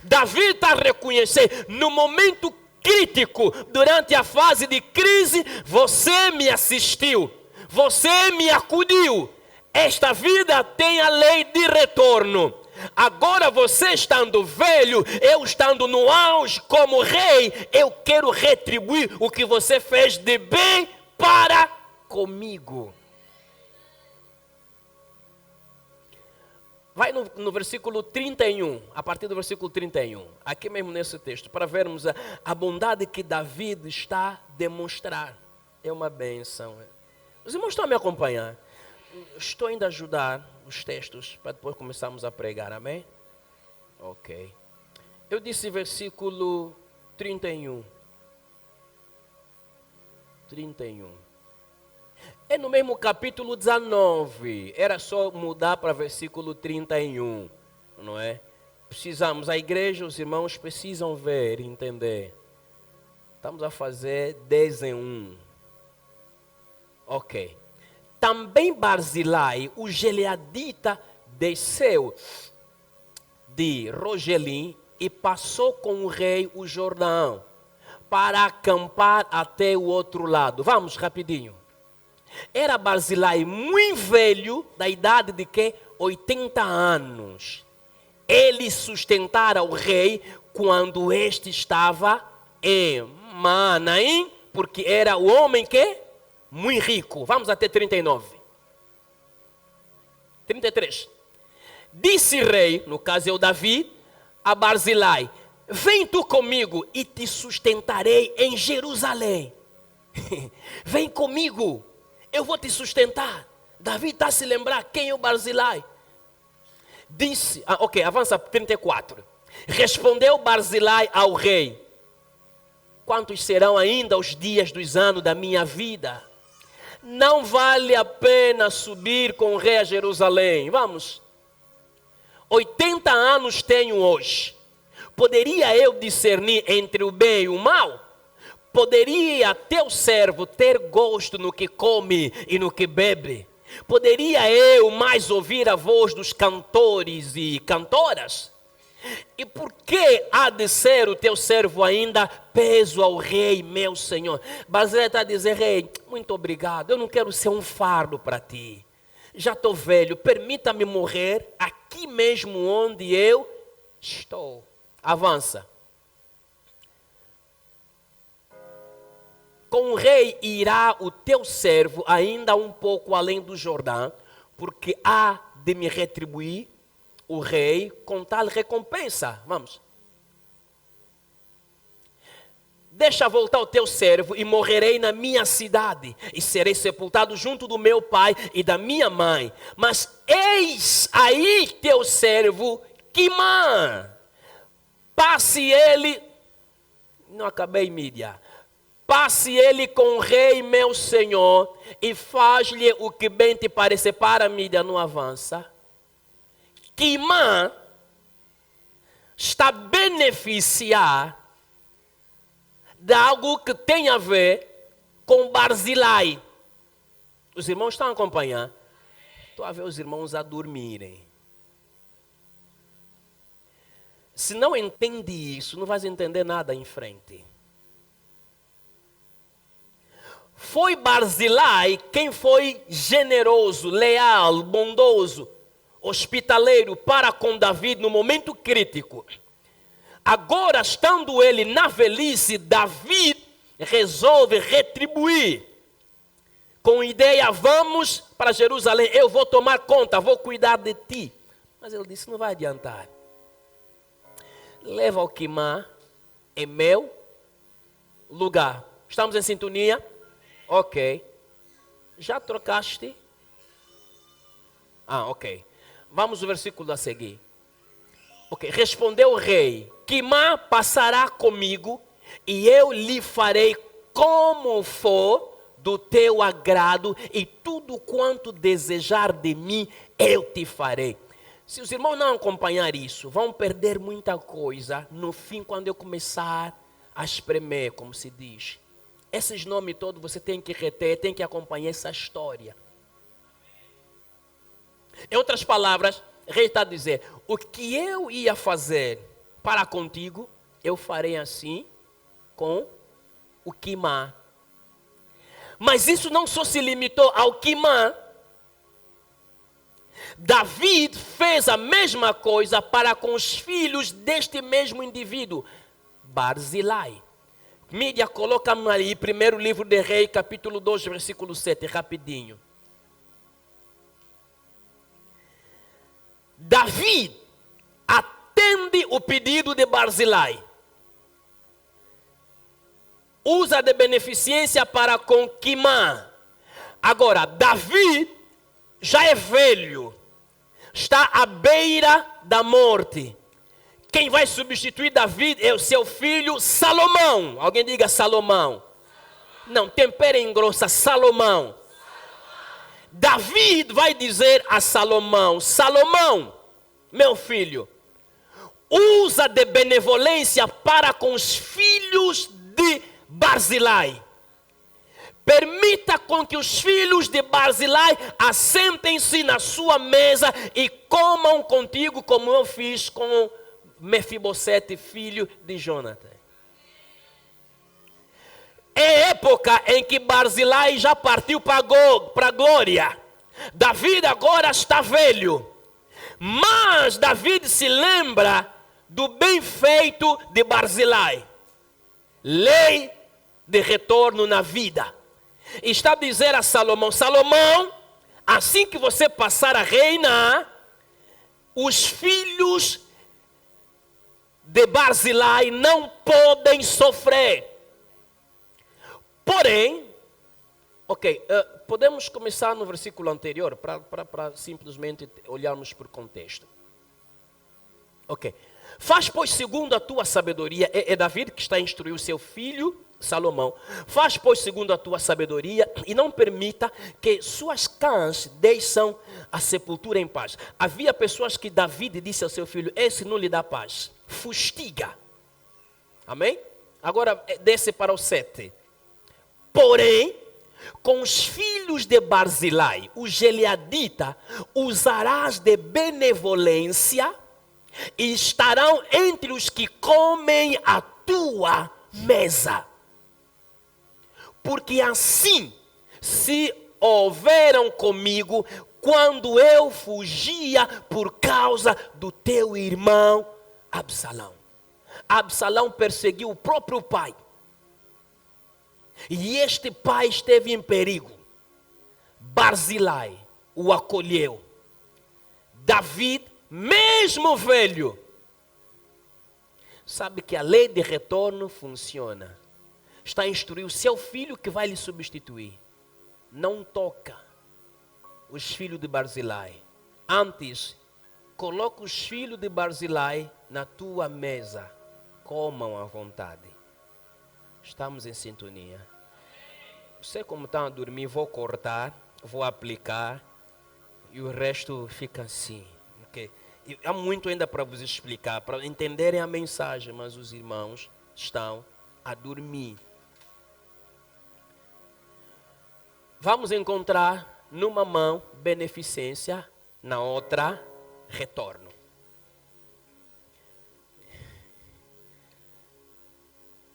Davi está a reconhecer, no momento crítico, durante a fase de crise, você me assistiu, você me acudiu. Esta vida tem a lei de retorno. Agora você estando velho, eu estando no auge como rei, eu quero retribuir o que você fez de bem para comigo. Vai no versículo 31, a partir do versículo 31, aqui mesmo nesse texto, para vermos a bondade que Davi está a demonstrar. É uma bênção. Os irmãos estão a me acompanhar? Estou ainda a ajudar os textos para depois começarmos a pregar, amém? Ok. Eu disse versículo 31. 31. É no mesmo capítulo 19. Era só mudar para versículo 31, não é? precisamos, a igreja, os irmãos precisam ver, entender. Estamos a fazer 10 em 1. Ok. Também Barzilai, o gileadita, desceu de Rogelim e passou com o rei o Jordão para acampar até o outro lado. Vamos, rapidinho. Era Barzilai muito velho, da idade de que? 80 anos. Ele sustentara o rei quando este estava em Manaim, porque era o homem que? Muito rico. Vamos até 39. 33. Disse rei, no caso é o Davi, a Barzilai: vem tu comigo e te sustentarei em Jerusalém. Vem comigo, eu vou te sustentar. Davi está a se lembrar quem é o Barzilai. Disse, ok, avança 34. Respondeu Barzilai ao rei: quantos serão ainda os dias dos anos da minha vida? Não vale a pena subir com o rei a Jerusalém. Vamos. 80 anos tenho hoje. Poderia eu discernir entre o bem e o mal? Poderia teu servo ter gosto no que come e no que bebe? Poderia eu mais ouvir a voz dos cantores e cantoras? E por que há de ser o teu servo ainda peso ao rei, meu senhor? Barzilai está a dizer: rei, muito obrigado, eu não quero ser um fardo para ti. Já estou velho, permita-me morrer aqui mesmo onde eu estou. Avança. Com o rei irá o teu servo ainda um pouco além do Jordão, porque há de me retribuir o rei com tal recompensa. Vamos. Deixa voltar o teu servo e morrerei na minha cidade e serei sepultado junto do meu pai e da minha mãe. Mas eis aí teu servo Quimã. Passe ele, não acabei mídia. Passe ele com o rei meu senhor e faz-lhe o que bem te parecer. Para a mídia, não avança. Quimã está a beneficiar de algo que tem a ver com Barzilai. Os irmãos estão a acompanhar? Estou a ver os irmãos a dormirem. Se não entende isso, não vais entender nada em frente. Foi Barzilai quem foi generoso, leal, bondoso, hospitaleiro para com Davi no momento crítico. Agora, estando ele na velhice, Davi resolve retribuir. Com ideia, vamos para Jerusalém, eu vou tomar conta, vou cuidar de ti. Mas ele disse, não vai adiantar. Leva o Quimã em meu lugar. Estamos em sintonia? Ok. Já trocaste? Ok. Vamos ao versículo a seguir. Ok. Respondeu o rei: Quimã passará comigo e eu lhe farei como for do teu agrado e tudo quanto desejar de mim eu te farei. Se os irmãos não acompanhar isso, vão perder muita coisa no fim quando eu começar a espremer, como se diz. Esses nomes todos você tem que reter, tem que acompanhar essa história. Em outras palavras, o rei está a dizer, o que eu ia fazer para contigo, eu farei assim com o Quimã. Mas isso não só se limitou ao Quimã. Davi fez a mesma coisa para com os filhos deste mesmo indivíduo, Barzilai. Mídia, coloca-me ali, primeiro livro de Rei, capítulo 2, versículo 7, rapidinho. Davi atende o pedido de Barzilai. Usa de beneficência para com Quimã. Agora, Davi já é velho. Está à beira da morte. Quem vai substituir Davi é o seu filho Salomão. Alguém diga Salomão. Não, tempera em grossa, Salomão. Davi vai dizer a Salomão, Salomão, meu filho, usa de benevolência para com os filhos de Barzilai. Permita com que os filhos de Barzilai assentem-se na sua mesa e comam contigo como eu fiz com Mefibosete, filho de Jonathan. É época em que Barzilai já partiu para a glória. David agora está velho. Mas David se lembra do bem feito de Barzilai. Lei de retorno na vida. Está a dizer a Salomão: Salomão, assim que você passar a reinar, os filhos de Barzilai não podem sofrer. Porém, podemos começar no versículo anterior, para simplesmente olharmos por contexto. Faz, pois, segundo a tua sabedoria. É David que está a instruir o seu filho Salomão. Faz, pois, segundo a tua sabedoria, e não permita que suas cãs deixem a sepultura em paz. Havia pessoas que David disse ao seu filho: esse não lhe dá paz, fustiga. Amém? Agora desce para o 7. Porém, com os filhos de Barzilai, o Gileadita, usarás de benevolência, e estarão entre os que comem a tua mesa. Porque assim se houveram comigo quando eu fugia por causa do teu irmão Absalão. Absalão perseguiu o próprio pai. E este pai esteve em perigo. Barzilai o acolheu. David, mesmo velho, sabe que a lei de retorno funciona. Está a instruir o seu filho que vai lhe substituir. Não toca os filhos de Barzilai. Antes, coloca os filhos de Barzilai na tua mesa. Comam à vontade. Estamos em sintonia. Você como está a dormir, vou cortar, vou aplicar e o resto fica assim. Há muito ainda para vos explicar, para entenderem a mensagem, mas os irmãos estão a dormir. Vamos encontrar numa mão beneficência, na outra retorno.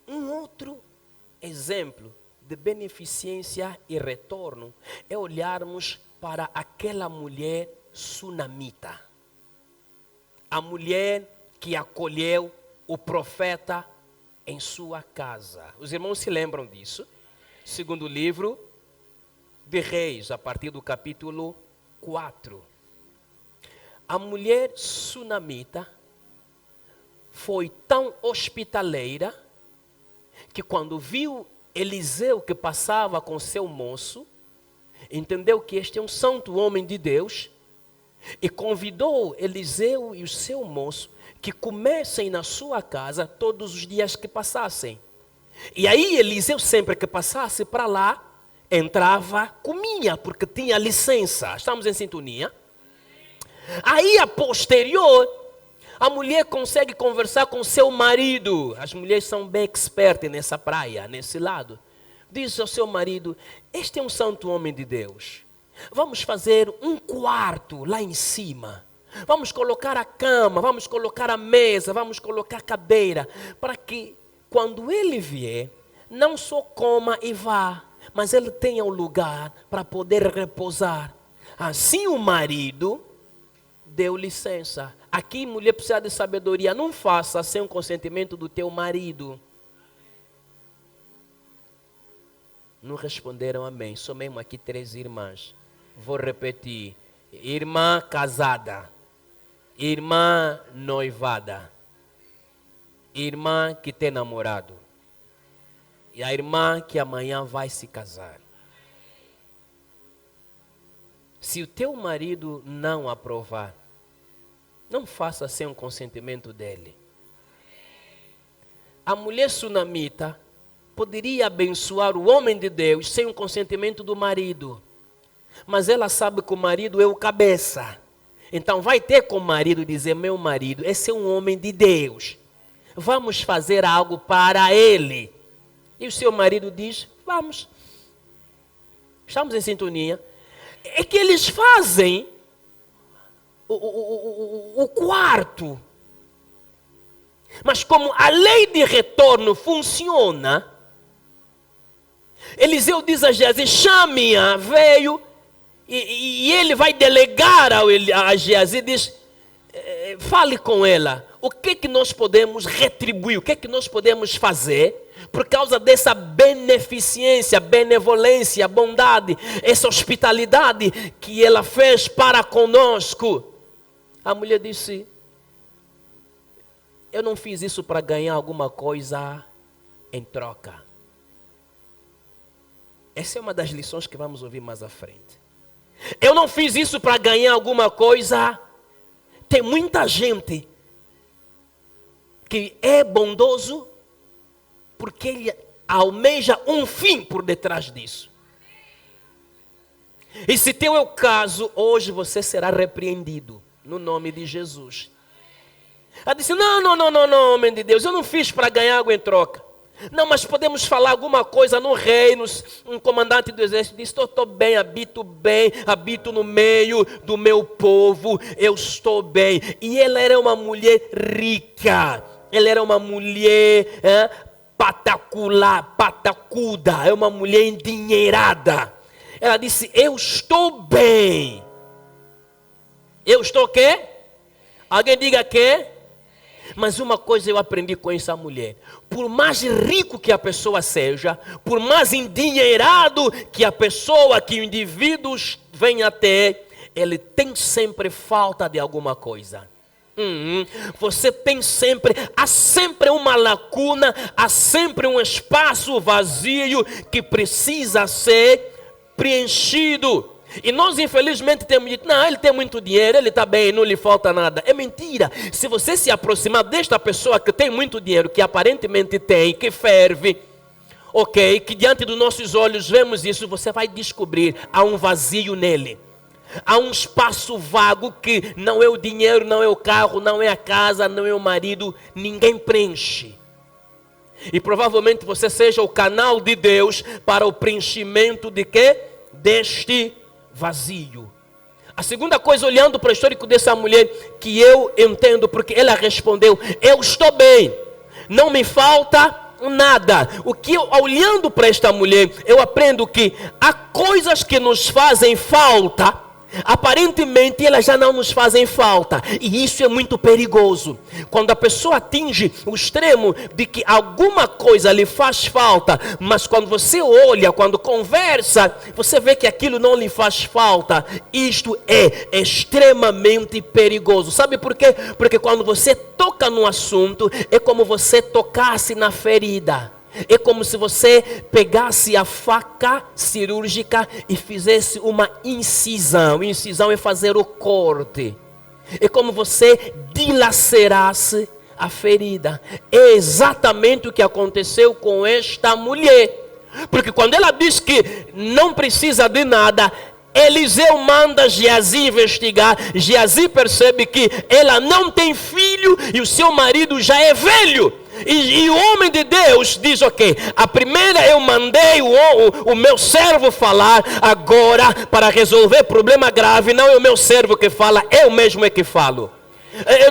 Um outro exemplo de beneficência e retorno é olharmos para aquela mulher sunamita. A mulher que acolheu o profeta em sua casa. Os irmãos se lembram disso? Segundo livro de Reis, a partir do capítulo 4. A mulher sunamita foi tão hospitaleira que quando viu Eliseu que passava com seu moço, entendeu que este é um santo homem de Deus e convidou Eliseu e o seu moço que comessem na sua casa todos os dias que passassem. E aí Eliseu, sempre que passasse para lá, entrava, comia, porque tinha licença. Estamos em sintonia? Aí, a posterior, a mulher consegue conversar com seu marido. As mulheres são bem expertas nessa praia, nesse lado. Diz ao seu marido: este é um santo homem de Deus. Vamos fazer um quarto lá em cima. Vamos colocar a cama, vamos colocar a mesa, vamos colocar a cadeira, para que quando ele vier, não só coma e vá, mas ele tenha um lugar para poder repousar. Assim o marido deu licença. Aqui, mulher precisa de sabedoria. Não faça sem o consentimento do teu marido. Não responderam amém. Só mesmo aqui 3 irmãs. Vou repetir. Irmã casada. Irmã noivada. Irmã que tem namorado. E a irmã que amanhã vai se casar. Se o teu marido não aprovar, não faça sem o consentimento dele. A mulher sunamita poderia abençoar o homem de Deus sem o consentimento do marido. Mas ela sabe que o marido é o cabeça. Então vai ter com o marido dizer: meu marido, esse é um homem de Deus, vamos fazer algo para ele. E o seu marido diz: vamos. Estamos em sintonia. É que eles fazem o quarto. Mas como a lei de retorno funciona, Eliseu diz a Geazi: chame-a, veio, e ele vai delegar a Geazi, diz: fale com ela, o que nós podemos retribuir, o que nós podemos fazer por causa dessa beneficência, benevolência, bondade, essa hospitalidade que ela fez para conosco. A mulher disse: eu não fiz isso para ganhar alguma coisa em troca. Essa é uma das lições que vamos ouvir mais à frente. Eu não fiz isso para ganhar alguma coisa. Tem muita gente que é bondoso porque ele almeja um fim por detrás disso. E se teu é o caso, hoje você será repreendido no nome de Jesus. Ela disse: não, homem de Deus, eu não fiz para ganhar algo em troca. Não, mas podemos falar alguma coisa no reino. Um comandante do exército disse: estou bem, habito no meio do meu povo, eu estou bem. E ela era uma mulher rica, ela era uma mulher patacuda, é uma mulher endinheirada. Ela disse: eu estou bem. Eu estou o quê? Alguém diga quê? Mas uma coisa eu aprendi com essa mulher: por mais rico que a pessoa seja, por mais endinheirado que a pessoa, que o indivíduo venha a ter, ele tem sempre falta de alguma coisa. Você tem sempre, há sempre uma lacuna, há sempre um espaço vazio que precisa ser preenchido. E nós infelizmente temos dito: não, ele tem muito dinheiro, ele está bem, não lhe falta nada. É mentira. Se você se aproximar desta pessoa que tem muito dinheiro, que aparentemente tem, que ferve, ok, que diante dos nossos olhos vemos isso, você vai descobrir: há um vazio nele. Há um espaço vago que não é o dinheiro, não é o carro, não é a casa, não é o marido, ninguém preenche. E provavelmente você seja o canal de Deus para o preenchimento de quê? Deste vazio. A segunda coisa, olhando para o histórico dessa mulher, que eu entendo, porque ela respondeu: eu estou bem, não me falta nada. O que olhando para esta mulher, eu aprendo que há coisas que nos fazem falta, aparentemente elas já não nos fazem falta, e isso é muito perigoso. Quando a pessoa atinge o extremo de que alguma coisa lhe faz falta, mas quando você olha, quando conversa, você vê que aquilo não lhe faz falta, isto é extremamente perigoso. Sabe por quê? Porque quando você toca no assunto, é como você tocasse na ferida. É como se você pegasse a faca cirúrgica e fizesse uma incisão. Incisão é fazer o corte. É como você dilacerasse a ferida. É exatamente o que aconteceu com esta mulher. Porque quando ela diz que não precisa de nada, Eliseu manda Geazi investigar. Geazi percebe que ela não tem filho e o seu marido já é velho. E o homem de Deus diz: ok, a primeira eu mandei o meu servo falar, agora para resolver problema grave, não é o meu servo que fala, eu mesmo é que falo.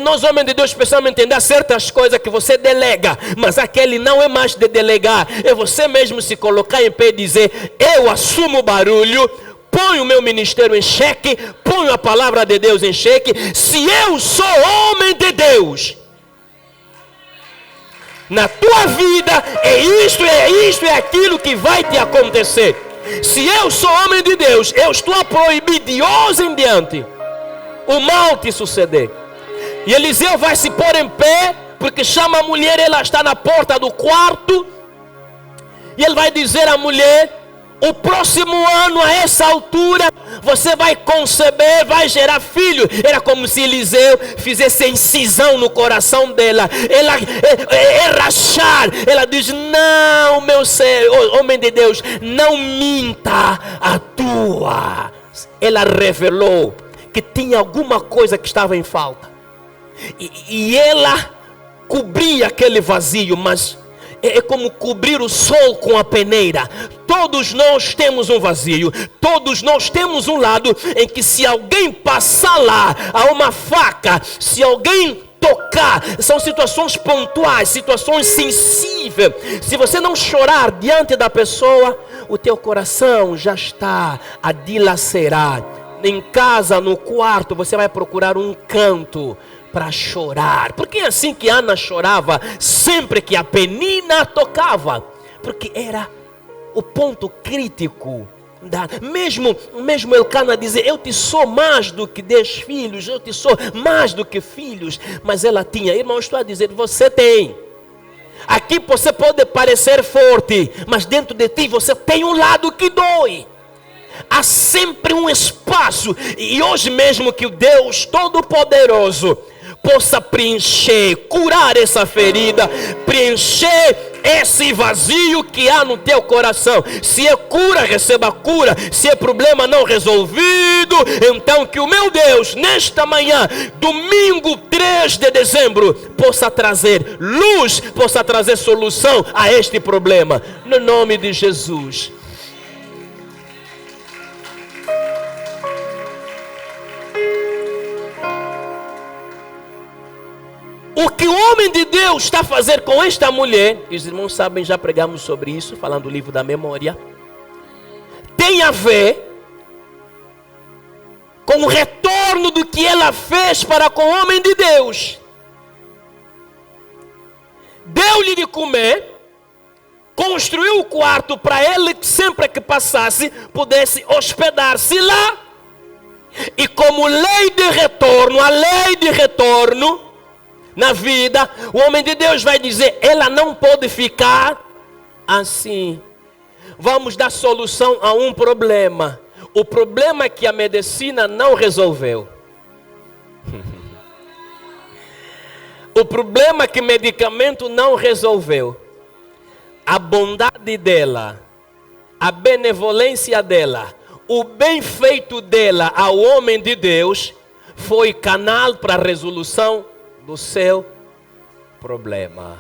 Nós, homens de Deus, precisamos entender certas coisas que você delega, mas aquele não é mais de delegar, é você mesmo se colocar em pé e dizer: eu assumo o barulho, ponho o meu ministério em xeque, ponho a palavra de Deus em xeque. Se eu sou homem de Deus, na tua vida é isto, é aquilo que vai te acontecer. Se eu sou homem de Deus, eu estou a proibir de hoje em diante o mal te suceder. E Eliseu vai se pôr em pé, porque chama a mulher, ela está na porta do quarto, e ele vai dizer à mulher: o próximo ano, a essa altura, você vai conceber, vai gerar filho. Era como se Eliseu fizesse incisão no coração dela. Ela é rachar. Ela diz: não, meu ser, homem de Deus, não minta a tua. Ela revelou que tinha alguma coisa que estava em falta. E ela cobria aquele vazio, mas é como cobrir o sol com a peneira. Todos nós temos um vazio, todos nós temos um lado em que se alguém passar lá, há uma faca, se alguém tocar, são situações pontuais, situações sensíveis. Se você não chorar diante da pessoa, o teu coração já está a dilacerar. Em casa, no quarto, você vai procurar um canto para chorar. Porque é assim que Ana chorava sempre que a Penina tocava, porque era o ponto crítico. Mesmo Elcana dizer: eu te sou mais do que 10 filhos, eu te sou mais do que filhos, mas ela tinha. Irmão, estou a dizer, você tem. Aqui você pode parecer forte, mas dentro de ti você tem um lado que dói. Há sempre um espaço. E hoje mesmo que o Deus Todo-Poderoso possa preencher, curar essa ferida, preencher esse vazio que há no teu coração. Se é cura, receba cura. Se é problema não resolvido, então que o meu Deus, nesta manhã, domingo 3 de dezembro, possa trazer luz, possa trazer solução a este problema, no nome de Jesus. O que o homem de Deus está a fazer com esta mulher, e os irmãos sabem, já pregamos sobre isso, falando do livro da memória, tem a ver com o retorno do que ela fez para com o homem de Deus. Deu-lhe de comer, construiu o quarto para ele, sempre que passasse, pudesse hospedar-se lá. E como lei de retorno, a lei de retorno na vida, o homem de Deus vai dizer: ela não pode ficar assim. Vamos dar solução a um problema. O problema é que a medicina não resolveu. O problema é que o medicamento não resolveu. A bondade dela, a benevolência dela, o bem feito dela ao homem de Deus foi canal para a resolução do seu problema.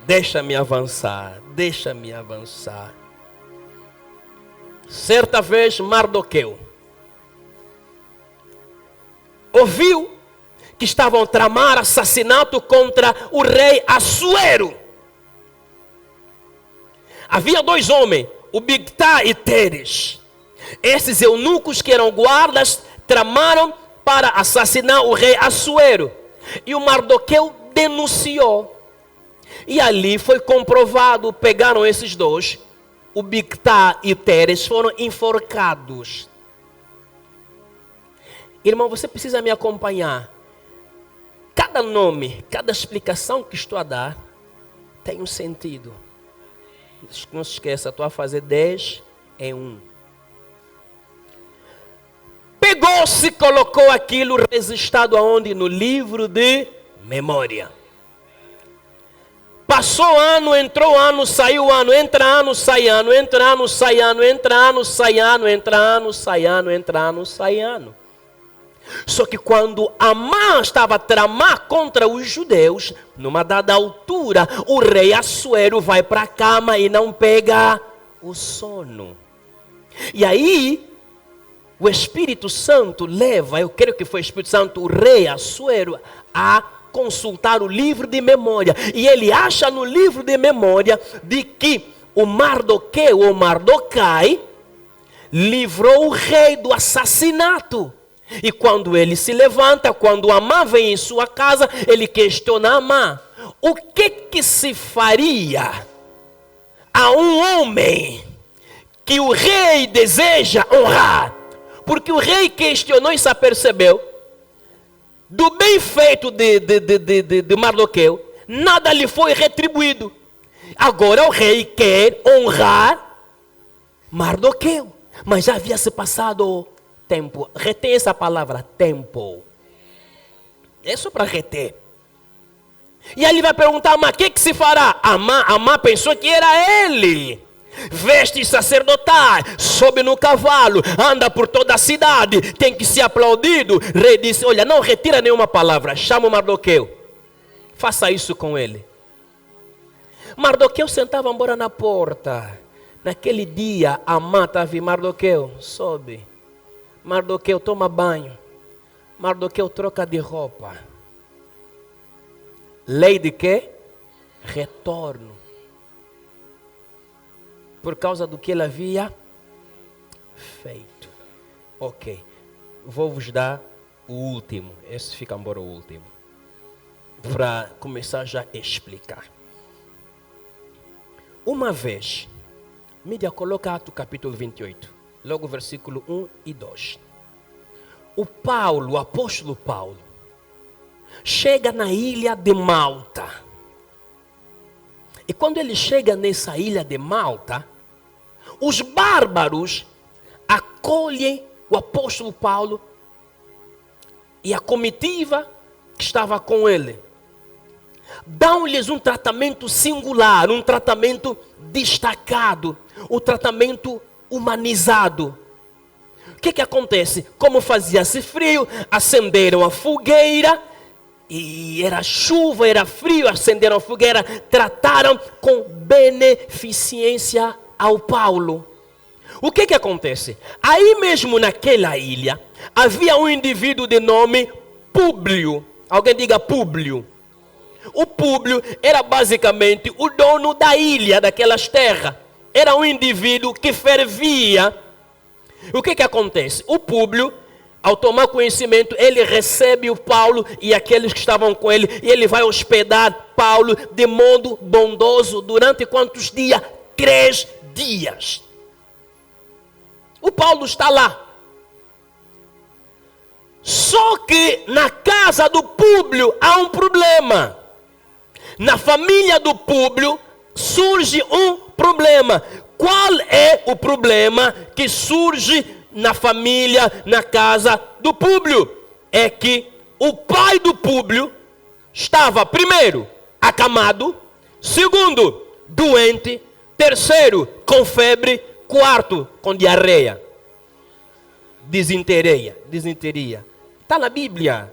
Deixa-me avançar, deixa-me avançar. Certa vez Mardoqueu ouviu que estavam a tramar assassinato contra o rei Assuero. Havia 2 homens, o Bigtá e Teres. Esses eunucos que eram guardas tramaram para assassinar o rei Assuero. E o Mardoqueu denunciou. E ali foi comprovado, pegaram esses 2, o Bigtá e Teres, foram enforcados. Irmão, você precisa me acompanhar. Cada nome, cada explicação que estou a dar, tem um sentido. Não se esqueça, estou a fazer 10 em 1. Pegou-se, colocou aquilo registrado aonde? No livro de memória. Passou ano, entrou ano, saiu ano, entra ano, sai ano, entra ano, sai ano, entra ano, sai ano, entra ano, sai ano, entra ano, sai ano. Só que quando Amã estava a tramar contra os judeus, numa dada altura, o rei Assuero vai para a cama e não pega o sono. E aí o Espírito Santo leva, eu creio que foi o Espírito Santo, o rei Assuero, a consultar o livro de memória. E ele acha no livro de memória de que o Mardoqueu, ou Mardocai, livrou o rei do assassinato. E quando ele se levanta, quando Amã vem em sua casa, ele questiona Amã: o que se faria a um homem que o rei deseja honrar? Porque o rei questionou e se apercebeu do bem feito de Mardoqueu, nada lhe foi retribuído. Agora o rei quer honrar Mardoqueu, mas já havia se passado tempo. Retém essa palavra, tempo. É só para reter. E aí ele vai perguntar: mas o que se fará? Amã pensou que era ele. vestes sacerdotais, sobe no cavalo, anda por toda a cidade, tem que ser aplaudido. O rei disse: olha, não retira nenhuma palavra, chama o Mardoqueu, faça isso com ele. Mardoqueu sentava embora na porta. Naquele dia, Amã estava: Mardoqueu, sobe. Mardoqueu, toma banho. Mardoqueu, troca de roupa. Lei de quê? Retorno. Por causa do que ele havia feito. Ok. Vou vos dar o último. Esse fica embora o último. Para começar já a explicar. Uma vez, mídia, coloca Atos capítulo 28. Logo versículo 1 e 2. O apóstolo Paulo, chega na ilha de Malta. E quando ele chega nessa ilha de Malta, os bárbaros acolhem o apóstolo Paulo e a comitiva que estava com ele. Dão-lhes um tratamento singular, um tratamento destacado, um tratamento humanizado. O que acontece? Como fazia-se frio, acenderam a fogueira. E era chuva, era frio, acenderam a fogueira, trataram com beneficência ao Paulo. O que acontece? Aí mesmo naquela ilha, havia um indivíduo de nome Públio. Alguém diga Públio. O Públio era basicamente o dono da ilha, daquelas terras. Era um indivíduo que fervia. O que acontece? O Públio, ao tomar conhecimento, ele recebe o Paulo e aqueles que estavam com ele, e ele vai hospedar Paulo de modo bondoso durante quantos dias? 3 dias. O Paulo está lá. Só que na casa do Públio há um problema. Na família do Públio surge um problema. Qual é o problema que surge na família, na casa do Públio? É que o pai do Públio estava, primeiro, acamado, segundo, doente, terceiro, com febre, quarto, com diarreia. Disenteria. Está na Bíblia.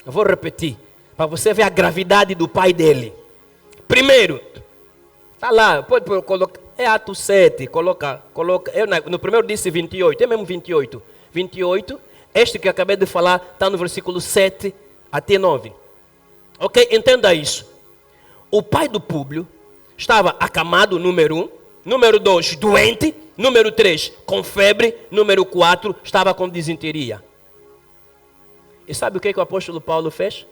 Eu vou repetir, para você ver a gravidade do pai dele. Primeiro, está lá, pode colocar. É Atos 7, coloca. Eu no primeiro disse 28, é mesmo 28. 28, este que eu acabei de falar, está no versículo 7 até 9. Ok? Entenda isso. O pai do Públio estava acamado, número 1. Número 2, doente. Número 3, com febre. Número 4, estava com disenteria. E sabe o que o apóstolo Paulo fez?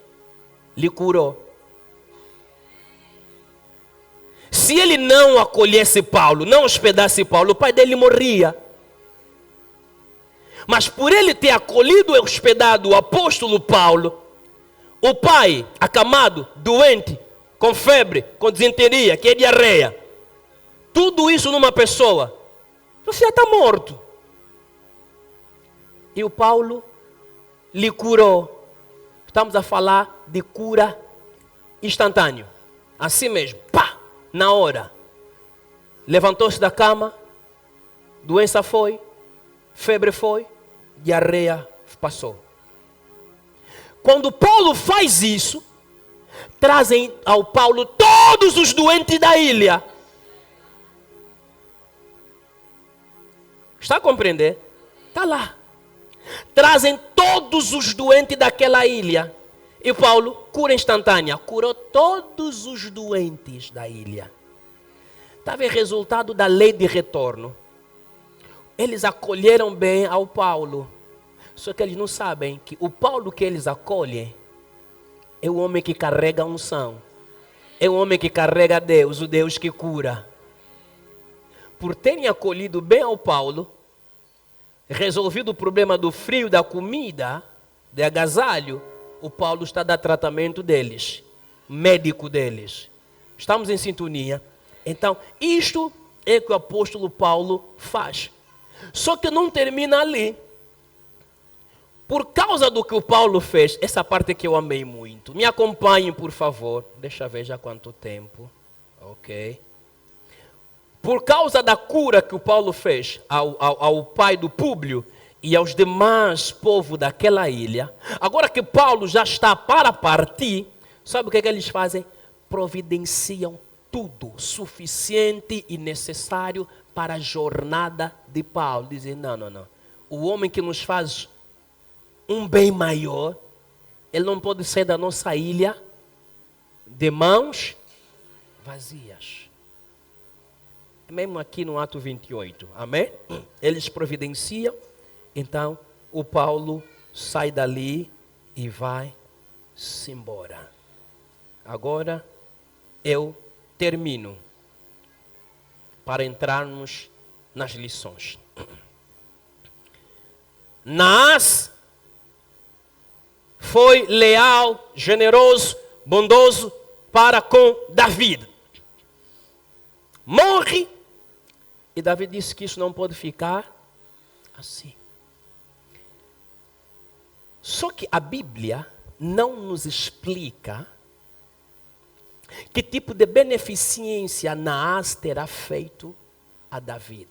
Lhe curou. Se ele não acolhesse Paulo, não hospedasse Paulo, o pai dele morria. Mas por ele ter acolhido e hospedado o apóstolo Paulo, o pai, acamado, doente, com febre, com disenteria, que é diarreia, tudo isso numa pessoa, você está morto. E o Paulo lhe curou. Estamos a falar de cura instantânea. Assim mesmo, pá! Na hora, levantou-se da cama, doença foi, febre foi, diarreia passou. Quando Paulo faz isso, trazem ao Paulo todos os doentes da ilha. Está a compreender? Está lá. Trazem todos os doentes daquela ilha. E Paulo, cura instantânea, curou todos os doentes da ilha. Estava o resultado da lei de retorno. Eles acolheram bem ao Paulo. Só que eles não sabem que o Paulo que eles acolhem é o homem que carrega a unção. É o homem que carrega Deus, o Deus que cura. Por terem acolhido bem ao Paulo, resolvido o problema do frio, da comida, de agasalho, o Paulo está a dar tratamento deles, médico deles. Estamos em sintonia? Então, isto é que o apóstolo Paulo faz. Só que não termina ali. Por causa do que o Paulo fez, essa parte que eu amei muito. Me acompanhem, por favor. Deixa eu ver já quanto tempo. Ok. Por causa da cura que o Paulo fez ao pai do Públio e aos demais povos daquela ilha, agora que Paulo já está para partir, sabe o que eles fazem? Providenciam tudo suficiente e necessário para a jornada de Paulo. Dizem, não. O homem que nos faz um bem maior, ele não pode sair da nossa ilha de mãos vazias. Mesmo aqui no ato 28, amém? Eles providenciam, então o Paulo sai dali e vai-se embora. Agora eu termino para entrarmos nas lições. Naás foi leal, generoso, bondoso para com Davi. Morre. E Davi disse que isso não pode ficar assim. Só que a Bíblia não nos explica que tipo de beneficência Naás terá feito a Davi.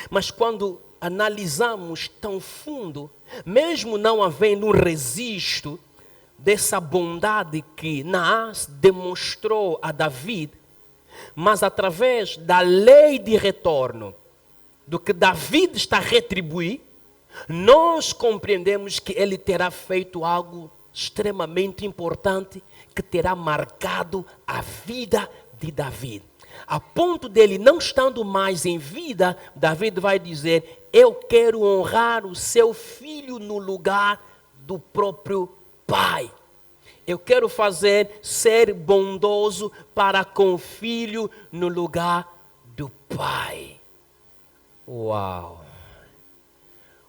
Mas quando analisamos tão fundo, mesmo não havendo um registro dessa bondade que Naás demonstrou a Davi, mas através da lei de retorno, do que Davi está a retribuir, nós compreendemos que ele terá feito algo extremamente importante, que terá marcado a vida de Davi. A ponto dele não estando mais em vida, Davi vai dizer, eu quero honrar o seu filho no lugar do próprio pai. Eu quero ser bondoso para com o filho no lugar do pai. Uau!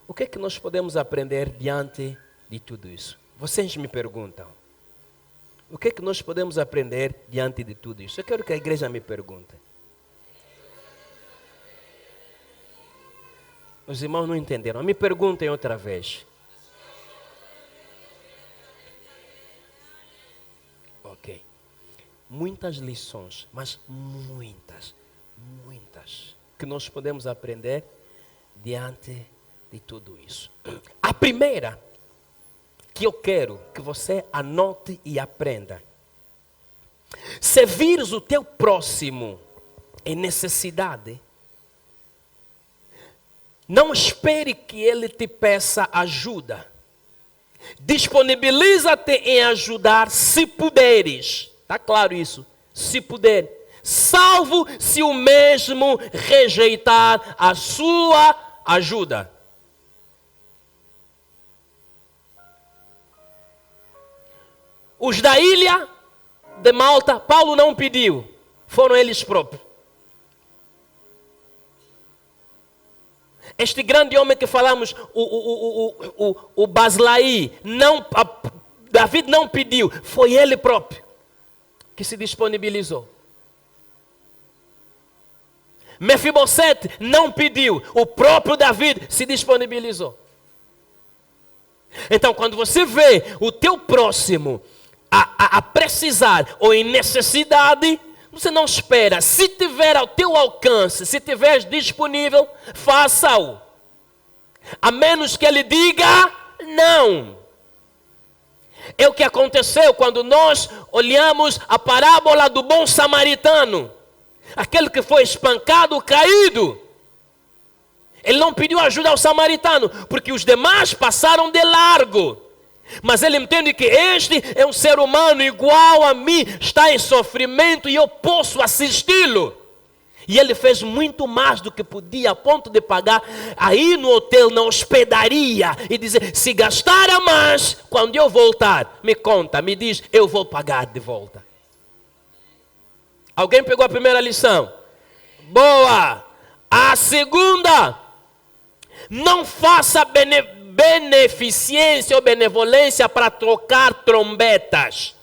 O que é que nós podemos aprender diante de tudo isso? Vocês me perguntam. O que é que nós podemos aprender diante de tudo isso? Eu quero que a igreja me pergunte. Os irmãos não entenderam. Me perguntem outra vez. Ok. Muitas lições, mas muitas, que nós podemos aprender diante de tudo isso. A primeira que eu quero que você anote e aprenda. Se vires o teu próximo em necessidade, não espere que ele te peça ajuda. Disponibiliza-te em ajudar se puderes. Está claro isso? Se puder. Salvo se o mesmo rejeitar a sua ajuda. Os da ilha de Malta, Paulo não pediu. Foram eles próprios. Este grande homem que falamos, o Baslai, Davi não pediu. Foi ele próprio que se disponibilizou. Mefibosete não pediu. O próprio Davi se disponibilizou. Então, quando você vê o teu próximo a precisar ou em necessidade, você não espera. Se tiver ao teu alcance, se tiver disponível, faça-o. A menos que ele diga não. É o que aconteceu quando nós olhamos a parábola do bom samaritano. Aquele que foi espancado, caído. Ele não pediu ajuda ao samaritano, porque os demais passaram de largo. Mas ele entende que este é um ser humano igual a mim, está em sofrimento e eu posso assisti-lo. E ele fez muito mais do que podia, a ponto de pagar aí no hotel, na hospedaria, e dizer, se gastar a mais, quando eu voltar, me conta, me diz, eu vou pagar de volta. Alguém pegou a primeira lição? Boa! A segunda, não faça beneficência ou benevolência para trocar trombetas.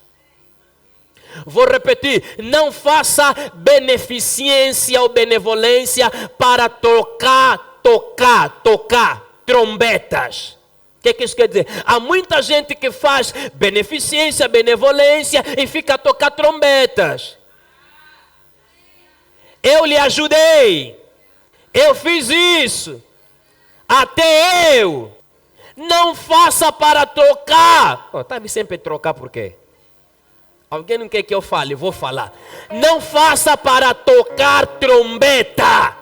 Vou repetir, não faça beneficência ou benevolência para tocar trombetas. O que isso quer dizer? Há muita gente que faz beneficência, benevolência e fica a tocar trombetas. Eu lhe ajudei. Eu fiz isso. Até eu. Não faça para trocar. Está me sempre trocar por quê? Alguém não quer que eu fale? Vou falar. Não faça para tocar trombeta.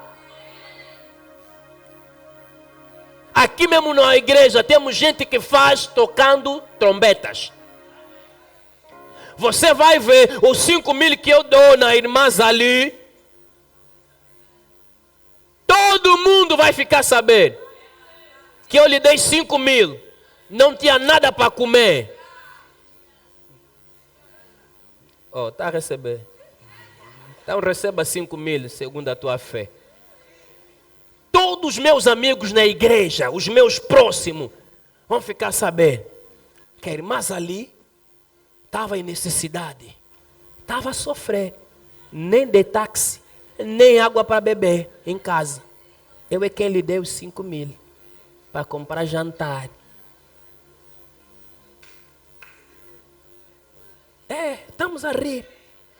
Aqui mesmo na igreja temos gente que faz tocando trombetas. Você vai ver os 5.000 que eu dou na irmãs ali. Todo mundo vai ficar sabendo que eu lhe dei 5.000. Não tinha nada para comer. Está a receber. Então receba 5.000 segundo a tua fé. Todos os meus amigos na igreja, os meus próximos, vão ficar sabendo que a irmã ali estava em necessidade, estava a sofrer, nem de táxi, nem água para beber em casa. Eu é quem lhe dei os 5.000 para comprar jantar. Estamos a rir.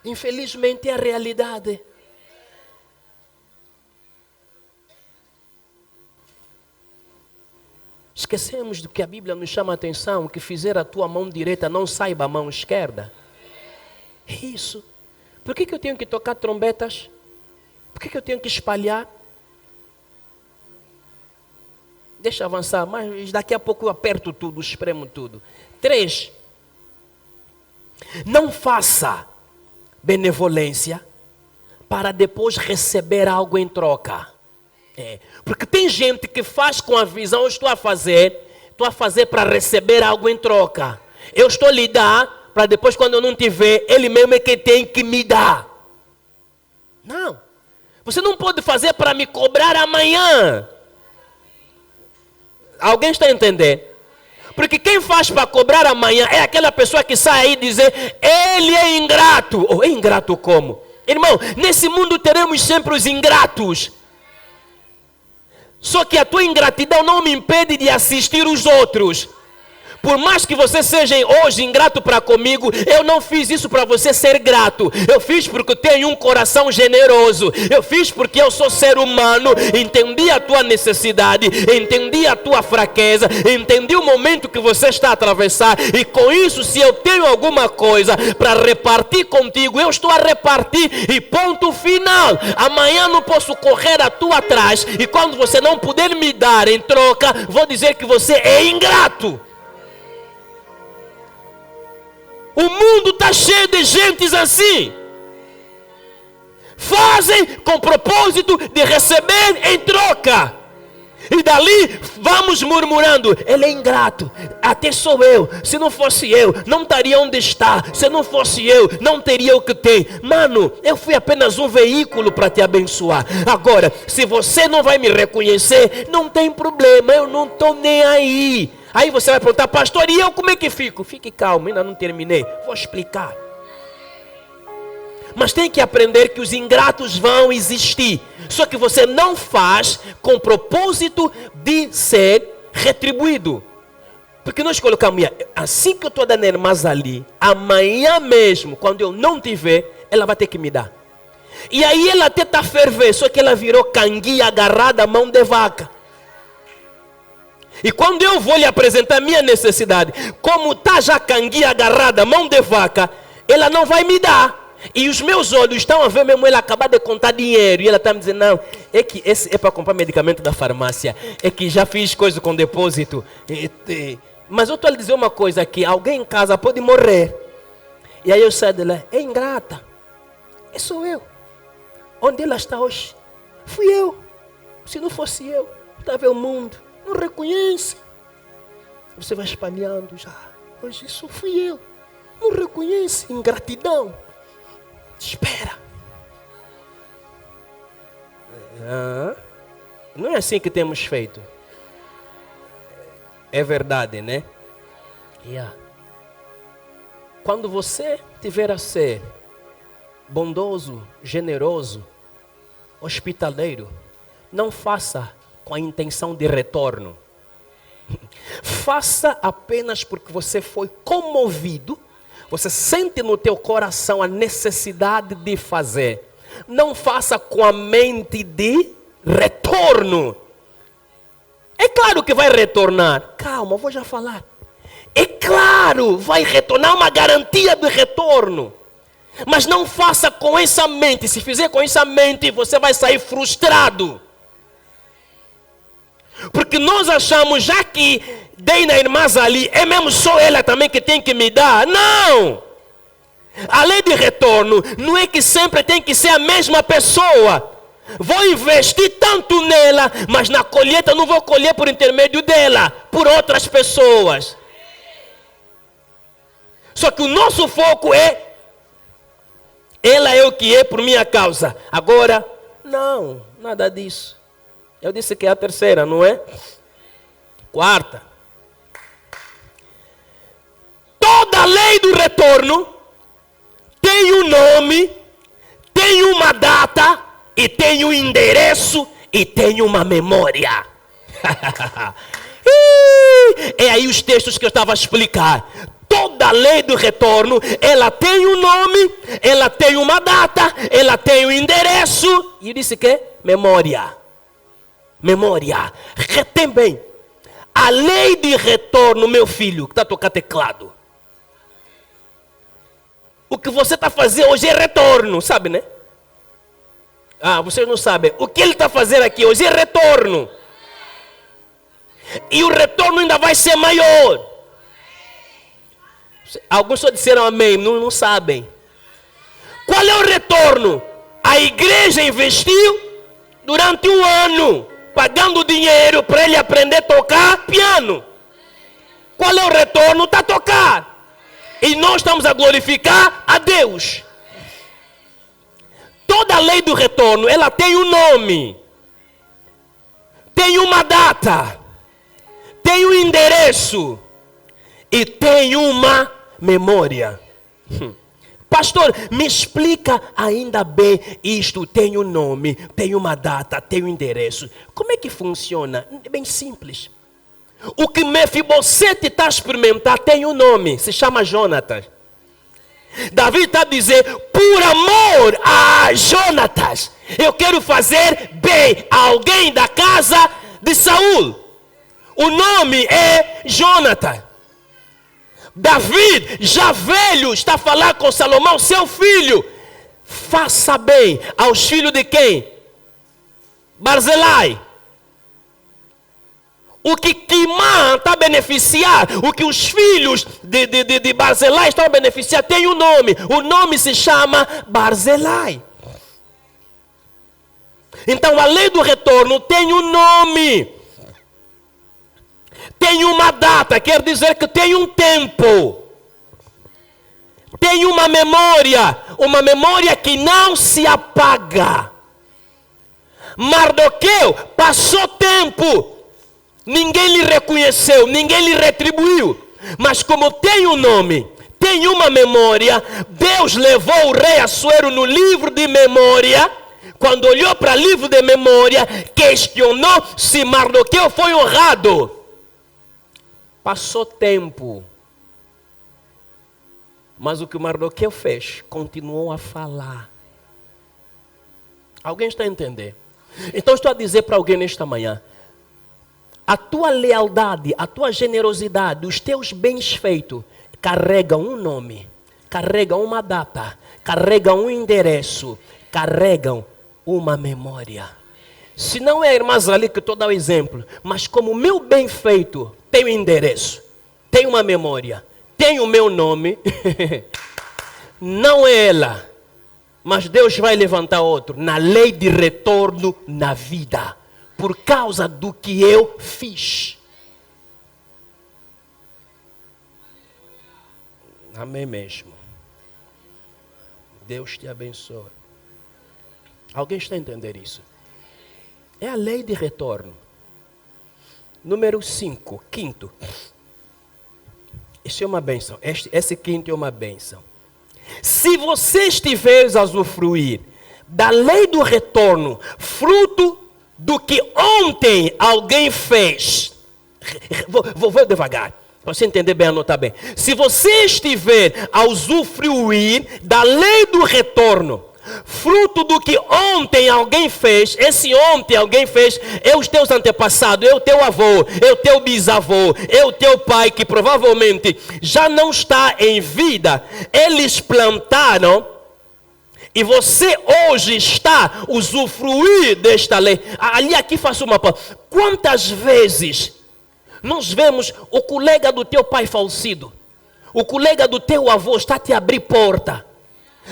Infelizmente é a realidade. Esquecemos do que a Bíblia nos chama a atenção, que fizer a tua mão direita não saiba a mão esquerda. É isso. Por que eu tenho que tocar trombetas? Por que eu tenho que espalhar? Deixa avançar, mas daqui a pouco eu aperto tudo, espremo tudo. 3. Não faça benevolência para depois receber algo em troca. Porque tem gente que faz com a visão, eu estou a fazer para receber algo em troca. Eu estou a lhe dar, para depois quando eu não tiver, ele mesmo é que tem que me dar. Não. Você não pode fazer para me cobrar amanhã. Alguém está a entender? Porque quem faz para cobrar amanhã é aquela pessoa que sai aí dizer, ele é ingrato. É ingrato como? Irmão, nesse mundo teremos sempre os ingratos. Só que a tua ingratidão não me impede de assistir os outros. Por mais que você seja hoje ingrato para comigo, eu não fiz isso para você ser grato. Eu fiz porque eu tenho um coração generoso. Eu fiz porque eu sou ser humano. Entendi a tua necessidade, entendi a tua fraqueza, entendi o momento que você está a atravessar. E com isso, se eu tenho alguma coisa para repartir contigo, eu estou a repartir e ponto final. Amanhã não posso correr a tua atrás e quando você não puder me dar em troca, vou dizer que você é ingrato. O mundo está cheio de gentes assim. Fazem com propósito de receber em troca. E dali vamos murmurando. Ele é ingrato. Até sou eu. Se não fosse eu, não estaria onde está. Se não fosse eu, não teria o que tem. Mano, eu fui apenas um veículo para te abençoar. Agora, se você não vai me reconhecer, não tem problema. Eu não estou nem aí. Aí você vai perguntar, pastor, e eu como é que fico? Fique calmo, ainda não terminei. Vou explicar. Mas tem que aprender que os ingratos vão existir. Só que você não faz com propósito de ser retribuído. Porque nós colocamos, assim que eu estou dando a irmã ali, amanhã mesmo, quando eu não te ver, ela vai ter que me dar. E aí ela até está a ferver, só que ela virou canguia agarrada à mão de vaca. E quando eu vou lhe apresentar a minha necessidade, como está já canguia agarrada, mão de vaca, ela não vai me dar. E os meus olhos estão a ver mesmo ela acabar de contar dinheiro. E ela está me dizendo, não, é que esse é para comprar medicamento da farmácia. É que já fiz coisa com depósito. Mas eu estou a lhe dizer uma coisa aqui, alguém em casa pode morrer. E aí eu saio dela, é ingrata. Sou eu. Onde ela está hoje? Fui eu. Se não fosse eu, estava o mundo. Não reconhece. Você vai espalhando já. Hoje isso fui eu. Não reconhece. Ingratidão. Espera. Não é assim que temos feito. É verdade, né? Quando você tiver a ser bondoso, generoso, hospitaleiro, não faça com a intenção de retorno. Faça apenas porque você foi comovido, você sente no teu coração a necessidade de fazer. não faça com a mente de retorno. É claro que vai retornar. Calma, vou já falar. É claro, vai retornar, uma garantia de retorno. Mas não faça com essa mente. Se fizer com essa mente, você vai sair frustrado. Porque nós achamos, já que dei na irmã ali, é mesmo só ela também que tem que me dar. Não! A lei de retorno não é que sempre tem que ser a mesma pessoa. Vou investir tanto nela, mas na colheita não vou colher por intermédio dela, por outras pessoas. Só que o nosso foco é, ela é o que é por minha causa. Agora, não, nada disso. Eu disse que é a terceira, não é? Quarta. Toda lei do retorno tem um nome, tem uma data, e tem um endereço, e tem uma memória. É aí os textos que eu estava a explicar. Toda lei do retorno, ela tem um nome, ela tem uma data, ela tem um endereço. E eu disse que? Memória. Memória. Retém bem. A lei de retorno, meu filho, que está a tocar teclado. O que você está fazendo hoje é retorno, sabe, né? Ah, vocês não sabem. O que ele está fazendo aqui hoje é retorno. E o retorno ainda vai ser maior. Alguns só disseram amém, não sabem. Qual é o retorno? A igreja investiu durante um ano, pagando dinheiro para ele aprender a tocar piano. Qual é o retorno? Está a tocar. E nós estamos a glorificar a Deus. Toda a lei do retorno, ela tem um nome, tem uma data, tem um endereço e tem uma memória. Pastor, me explica ainda bem isto. Tem um nome, tem uma data, tem um endereço. Como é que funciona? É bem simples. O que Mefibosete está a experimentar tem um nome, se chama Jonatas. Davi está a dizer, por amor a Jonatas, eu quero fazer bem a alguém da casa de Saul. O nome é Jonatas. Davi, já velho, está a falar com Salomão, seu filho. Faça bem aos filhos de quem? Barzilai. O que Quimã está a beneficiar, o que os filhos de Barzilai estão a beneficiar, tem um nome. O nome se chama Barzilai. Então a lei do retorno tem um nome. Tem uma data, quer dizer que tem um tempo. Tem uma memória que não se apaga. Mardoqueu passou tempo. Ninguém lhe reconheceu, ninguém lhe retribuiu. Mas como tem um nome, tem uma memória, Deus levou o rei Assuero no livro de memória. Quando olhou para o livro de memória, questionou se Mardoqueu foi honrado. Passou tempo. Mas o que Mardoqueu fez, continuou a falar. Alguém está a entender? Então estou a dizer para alguém nesta manhã, a tua lealdade, a tua generosidade, os teus bens feitos, carregam um nome, carregam uma data, carregam um endereço, carregam uma memória. Se não é a irmã Zali que estou a dar o exemplo, mas como o meu bem feito tem um endereço, tem uma memória, tem o meu nome, não é ela, mas Deus vai levantar outro, na lei de retorno na vida. Por causa do que eu fiz. Amém mesmo. Deus te abençoe. Alguém está a entender isso? É a lei de retorno. Número 5, quinto. Isso é uma bênção. Esse quinto é uma bênção. Se você estiver a usufruir da lei do retorno, fruto do que ontem alguém fez. Vou devagar, para você entender bem, anotar bem. Se você estiver a usufruir da lei do retorno, Fruto do que ontem alguém fez, esse ontem alguém fez, é os teus antepassados, é o teu avô, é o teu bisavô, é o teu pai que provavelmente já não está em vida. Eles plantaram e você hoje está usufruir desta lei. Ali aqui faço uma pausa. Quantas vezes nós vemos o colega do teu pai falecido, o colega do teu avô está a te abrir porta.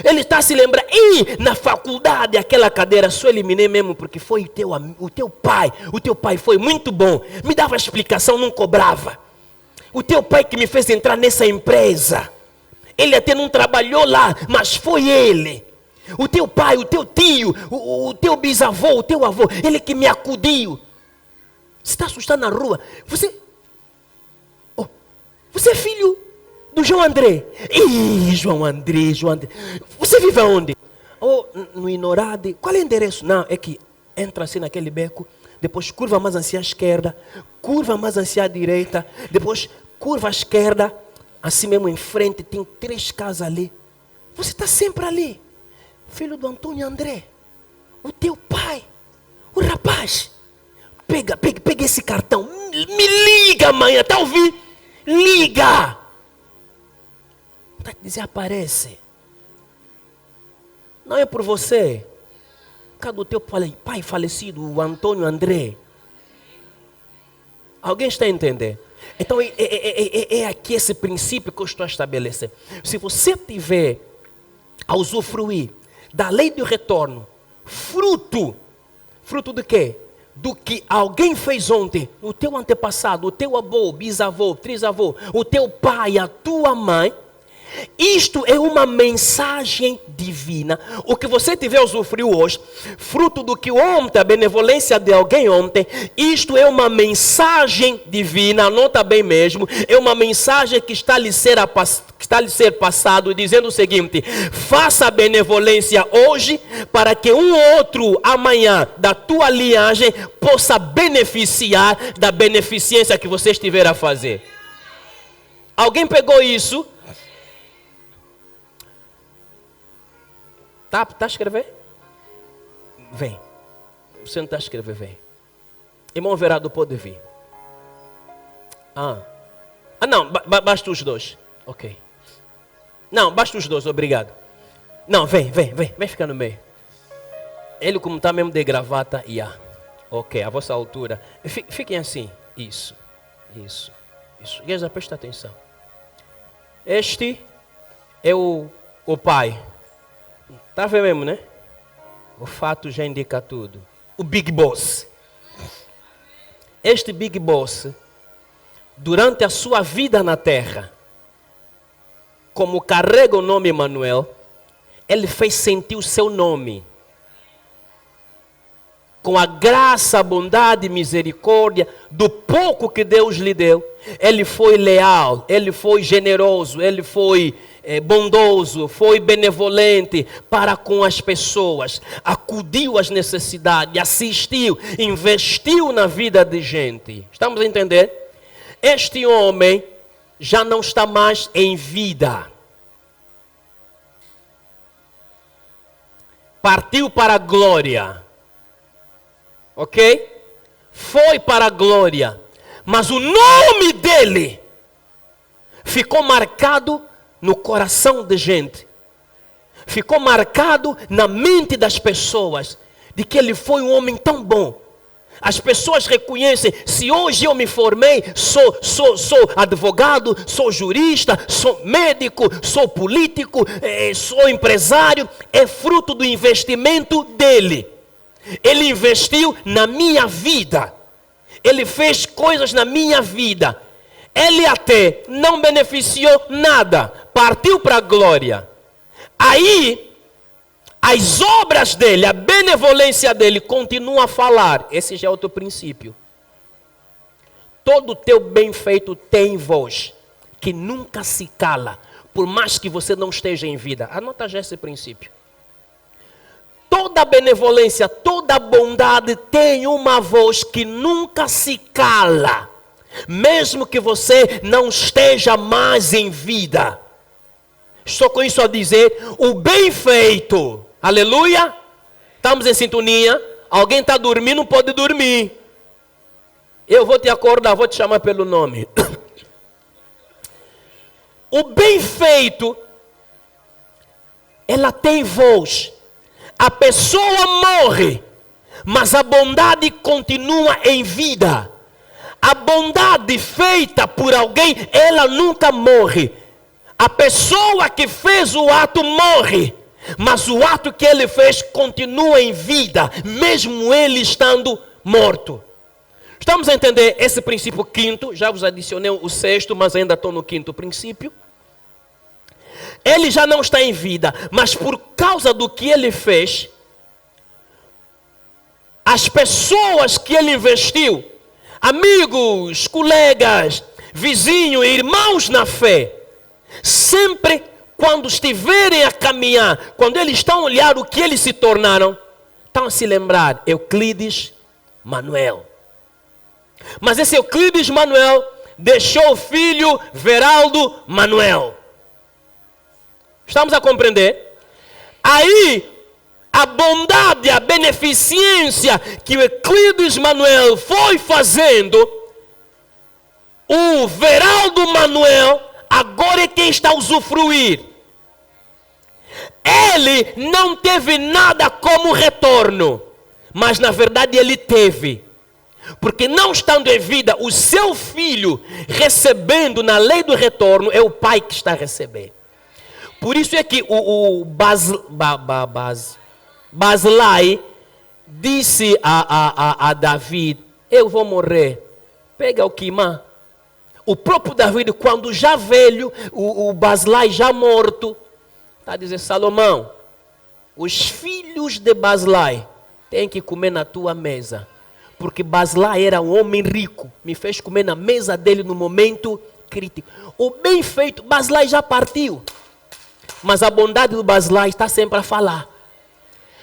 Ele está a se lembrar, na faculdade aquela cadeira só eliminei mesmo porque foi o teu pai foi muito bom, me dava explicação, não cobrava. O teu pai que me fez entrar nessa empresa, ele até não trabalhou lá, mas foi ele. O teu pai, o teu tio, o teu bisavô, o teu avô, ele que me acudiu. Você está assustado na rua, você é filho do João André. João André. Você vive aonde? No Inorade. Qual é o endereço? Não, é que entra assim naquele beco, depois curva mais assim à esquerda, curva mais assim à direita, depois curva à esquerda, assim mesmo em frente, tem 3 casas ali. Você está sempre ali. Filho do Antônio André. O teu pai. O rapaz. Pega esse cartão. Me liga amanhã, tá ouvindo? Liga! Tá te dizer, aparece. Não é por você. Cadê o teu pai falecido, o Antônio André? Alguém está a entender? Então é aqui esse princípio que eu estou a estabelecer. Se você tiver a usufruir da lei do retorno, fruto do quê? Do que alguém fez ontem, o teu antepassado, o teu avô, bisavô, trisavô, o teu pai, a tua mãe, isto é uma mensagem divina. O que você tiver usufruiu hoje, fruto do que ontem, a benevolência de alguém ontem, isto é uma mensagem divina, anota bem mesmo, é uma mensagem que está a lhe ser passado, dizendo o seguinte: faça a benevolência hoje, para que um outro amanhã da tua linhagem possa beneficiar da beneficência que você estiver a fazer. Alguém pegou isso? Tá a escrever? Vem. Você não está a escrever, vem. Irmão Verado pode vir. Não, basta os dois. Ok. Não, basta os dois, obrigado. Não, vem ficar no meio. Ele como está mesmo de gravata, ok, a vossa altura. Fiquem assim, isso. Igreja, presta atenção. Este é o pai. Está vendo mesmo, né? O fato já indica tudo. O Big Boss. Este Big Boss, durante a sua vida na terra, como carrega o nome Emmanuel, ele fez sentir o seu nome. Com a graça, a bondade e misericórdia do pouco que Deus lhe deu, ele foi leal, ele foi generoso, ele foi bondoso, foi benevolente para com as pessoas, acudiu às necessidades, assistiu, investiu na vida de gente. Estamos a entender? Este homem já não está mais em vida. Partiu para a glória. Ok? Foi para a glória. Mas o nome dele ficou marcado no coração de gente. Ficou marcado na mente das pessoas. De que ele foi um homem tão bom. As pessoas reconhecem, se hoje eu me formei, sou advogado, sou jurista, sou médico, sou político, sou empresário, é fruto do investimento dele. Ele investiu na minha vida. Ele fez coisas na minha vida. Ele até não beneficiou nada, partiu para a glória. Aí, as obras dele, a benevolência dele continua a falar. Esse já é outro princípio. Todo o teu bem feito tem voz, que nunca se cala, por mais que você não esteja em vida. Anota já esse princípio. Toda benevolência, toda bondade tem uma voz que nunca se cala, mesmo que você não esteja mais em vida. Estou com isso a dizer, o bem feito Aleluia? Estamos em sintonia? Alguém está dormindo, pode dormir. Eu vou te acordar, vou te chamar pelo nome. O bem feito, ela tem voz. A pessoa morre, mas a bondade continua em vida. A bondade feita por alguém, ela nunca morre. A pessoa que fez o ato morre, mas o ato que ele fez continua em vida, mesmo ele estando morto. Estamos a entender esse princípio quinto? Já vos adicionei o sexto, mas ainda estou no quinto princípio. Ele já não está em vida, mas por causa do que ele fez, as pessoas que ele investiu, amigos, colegas, vizinhos, irmãos na fé, sempre quando estiverem a caminhar, quando eles estão a olhar o que eles se tornaram, estão a se lembrar, Euclides Manuel. Mas esse Euclides Manuel deixou o filho Veraldo Manuel. Estamos a compreender? Aí, a bondade, a beneficência que o Euclides Manuel foi fazendo, o Veraldo Manuel agora é quem está a usufruir. Ele não teve nada como retorno, mas na verdade ele teve. Porque não estando em vida, o seu filho recebendo na lei do retorno, é o pai que está a receber. Por isso é que o Barzilai disse a Davi, eu vou morrer, pega o quimá. O próprio Davi, quando já velho, o Barzilai já morto, está a dizer, Salomão, os filhos de Barzilai têm que comer na tua mesa. Porque Barzilai era um homem rico, me fez comer na mesa dele no momento crítico. O bem feito, Barzilai já partiu. Mas a bondade do Barzilai está sempre a falar.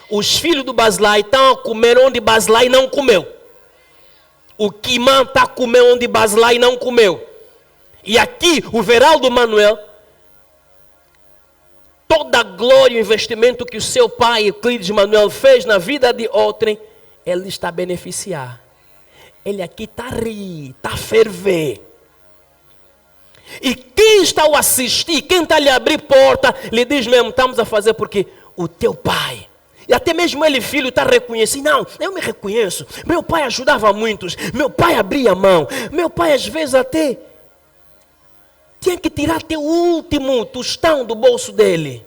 Os filhos do Barzilai estão a comer onde Barzilai não comeu. O Quimã está a comer onde Barzilai não comeu. E aqui, o Veraldo Manuel, toda a glória e o investimento que o seu pai, Euclides Manuel, fez na vida de outrem, ele está a beneficiar. Ele aqui está a rir, está a ferver. E quem está a assistir, quem está a lhe abrir porta, lhe diz mesmo, estamos a fazer porque o teu pai, e até mesmo ele filho está reconhecendo, não, eu me reconheço, meu pai ajudava muitos, meu pai abria a mão, meu pai às vezes até tinha que tirar até o último tostão do bolso dele.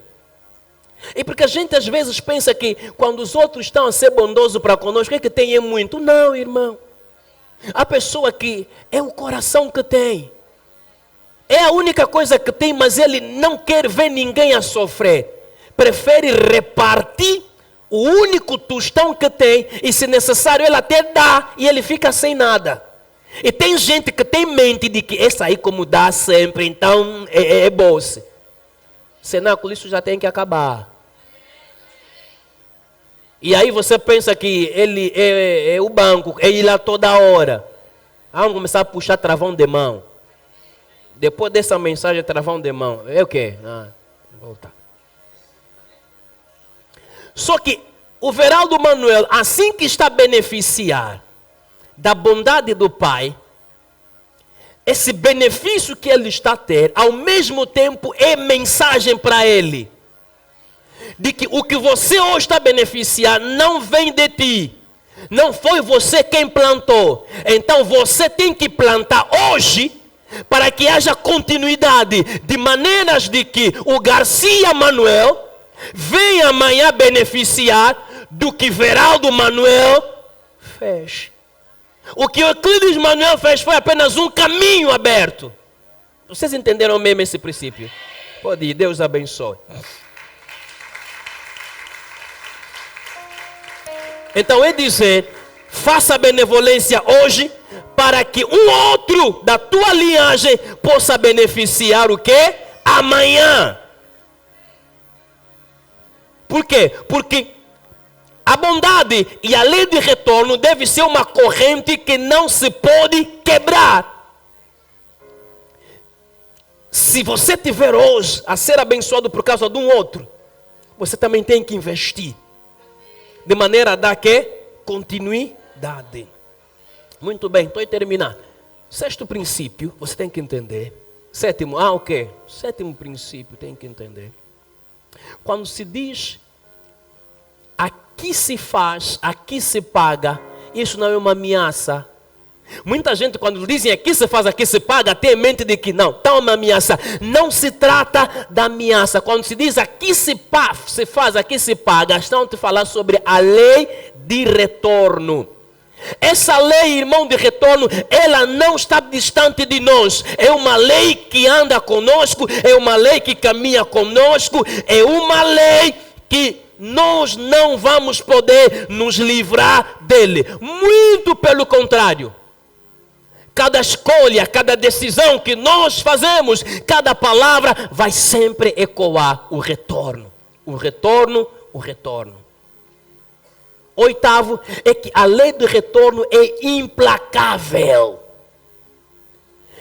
E porque a gente às vezes pensa que quando os outros estão a ser bondosos para conosco, é que tem muito. Não, irmão. A pessoa que é o coração que tem. É a única coisa que tem, mas ele não quer ver ninguém a sofrer. Prefere repartir o único tostão que tem. E se necessário ele até dá e ele fica sem nada. E tem gente que tem mente de que esse aí como dá sempre, então é bolsa. Cenáculo, isso já tem que acabar. E aí você pensa que ele é o banco, é ir lá toda hora. Vamos começar a puxar travão de mão. Depois dessa mensagem, travão de mão. É o quê? Voltar. Só que o Veraldo Manuel, assim que está a beneficiar da bondade do pai, esse benefício que ele está a ter, ao mesmo tempo é mensagem para ele. De que o que você hoje está a beneficiar não vem de ti. Não foi você quem plantou. Então você tem que plantar hoje para que haja continuidade. De maneiras de que o Garcia Manuel venha amanhã beneficiar do que Veraldo Manuel fez. O que o Euclides Manuel fez foi apenas um caminho aberto. Vocês entenderam mesmo esse princípio? Pode ir, Deus abençoe. Então é dizer, faça a benevolência hoje, para que um outro da tua linhagem possa beneficiar o quê? Amanhã. Por quê? Porque a bondade e a lei de retorno deve ser uma corrente que não se pode quebrar. Se você tiver hoje a ser abençoado por causa de um outro, você também tem que investir. De maneira a dar que continuidade. Muito bem, estou a terminar. Sexto princípio, você tem que entender. Sétimo, ok. Sétimo princípio, tem que entender. Quando se diz aqui se faz, aqui se paga, isso não é uma ameaça. Muita gente, quando dizem aqui se faz, aqui se paga, tem em mente de que não, está uma ameaça. Não se trata da ameaça. Quando se diz aqui se faz, aqui se paga, estão a falar sobre a lei de retorno. Essa lei, irmão, de retorno, ela não está distante de nós. É uma lei que anda conosco, é uma lei que caminha conosco, é uma lei que nós não vamos poder nos livrar dele. Muito pelo contrário. Cada escolha, cada decisão que nós fazemos, cada palavra vai sempre ecoar o retorno. O retorno, o retorno. Oitavo é que a lei do retorno é implacável.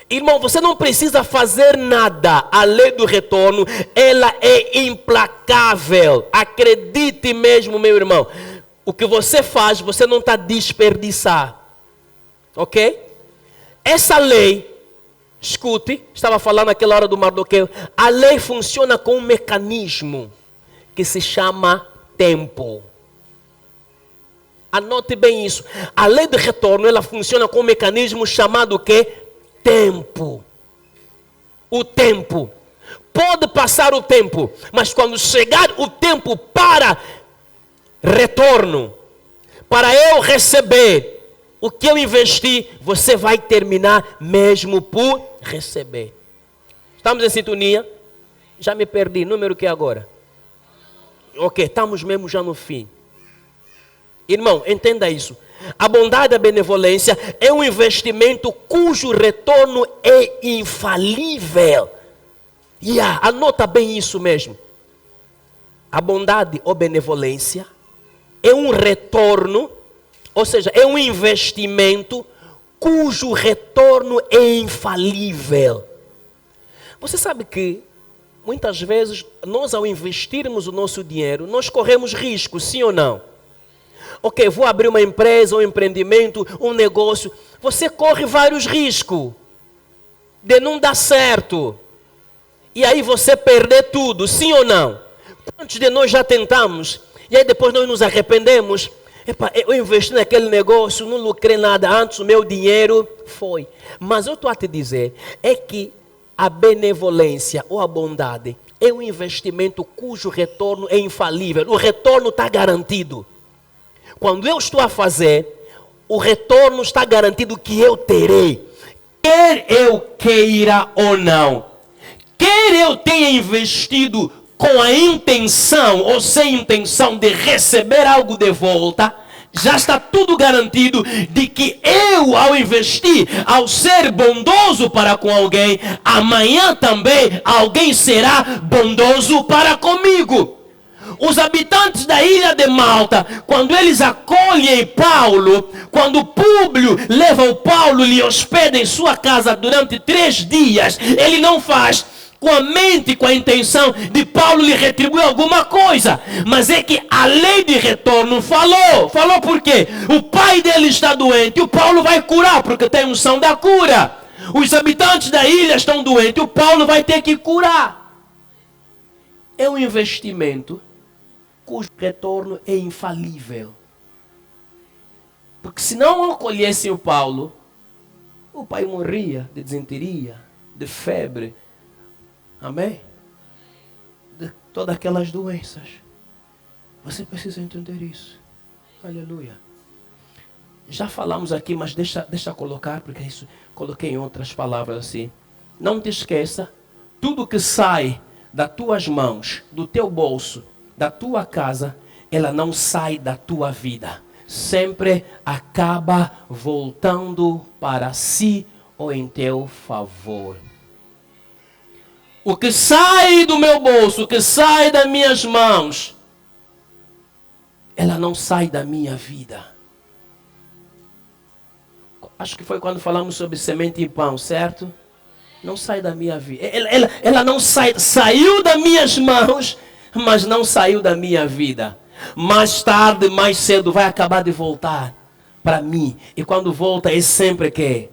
Irmão, você não precisa fazer nada. A lei do retorno, ela é implacável. Acredite mesmo, meu irmão. O que você faz, você não está a desperdiçar. Ok? Essa lei, escute, estava falando naquela hora do Mardoqueu. A lei funciona com um mecanismo que se chama tempo. Anote bem isso. A lei de retorno, ela funciona com um mecanismo chamado o quê? Tempo. O tempo. Pode passar o tempo, mas quando chegar o tempo para retorno, para eu receber o que eu investi, você vai terminar mesmo por receber. Estamos em sintonia? Já me perdi. Número que é agora? Ok, estamos mesmo já no fim. Irmão, entenda isso. A bondade e a benevolência é um investimento cujo retorno é infalível. Anota bem isso mesmo. A bondade ou benevolência é um retorno, ou seja, é um investimento cujo retorno é infalível. Você sabe que muitas vezes nós, ao investirmos o nosso dinheiro, nós corremos riscos, sim ou não? Ok, vou abrir uma empresa, um empreendimento, um negócio. Você corre vários riscos de não dar certo. E aí você perder tudo, sim ou não? Quantos de nós já tentamos? E aí depois nós nos arrependemos. Epa, eu investi naquele negócio, não lucrei nada antes, o meu dinheiro foi. Mas eu estou a te dizer, é que a benevolência ou a bondade é um investimento cujo retorno é infalível. O retorno está garantido. Quando eu estou a fazer, o retorno está garantido que eu terei. Quer eu queira ou não. Quer eu tenha investido com a intenção ou sem intenção de receber algo de volta, já está tudo garantido de que eu, ao investir, ao ser bondoso para com alguém, amanhã também alguém será bondoso para comigo. Os habitantes da ilha de Malta, quando eles acolhem Paulo, quando Públio leva o Paulo e lhe hospeda em sua casa durante 3 dias, ele não faz com a mente, com a intenção de Paulo lhe retribuir alguma coisa. Mas é que a lei de retorno falou. Falou por quê? O pai dele está doente, o Paulo vai curar, porque tem unção da cura. Os habitantes da ilha estão doentes, o Paulo vai ter que curar. É um investimento cujo retorno é infalível. Porque se não acolhessem o Paulo, o pai morria de disenteria, de febre, amém? De todas aquelas doenças. Você precisa entender isso. Aleluia. Já falamos aqui, mas deixa colocar, porque isso coloquei em outras palavras assim. Não te esqueça, tudo que sai das tuas mãos, do teu bolso, da tua casa, ela não sai da tua vida. Sempre acaba voltando para si ou em teu favor. O que sai do meu bolso, o que sai das minhas mãos, ela não sai da minha vida. Acho que foi quando falamos sobre semente e pão, certo? Não sai da minha vida. Ela não sai, saiu das minhas mãos, mas não saiu da minha vida. Mais tarde, mais cedo, vai acabar de voltar para mim. E quando volta, é sempre que?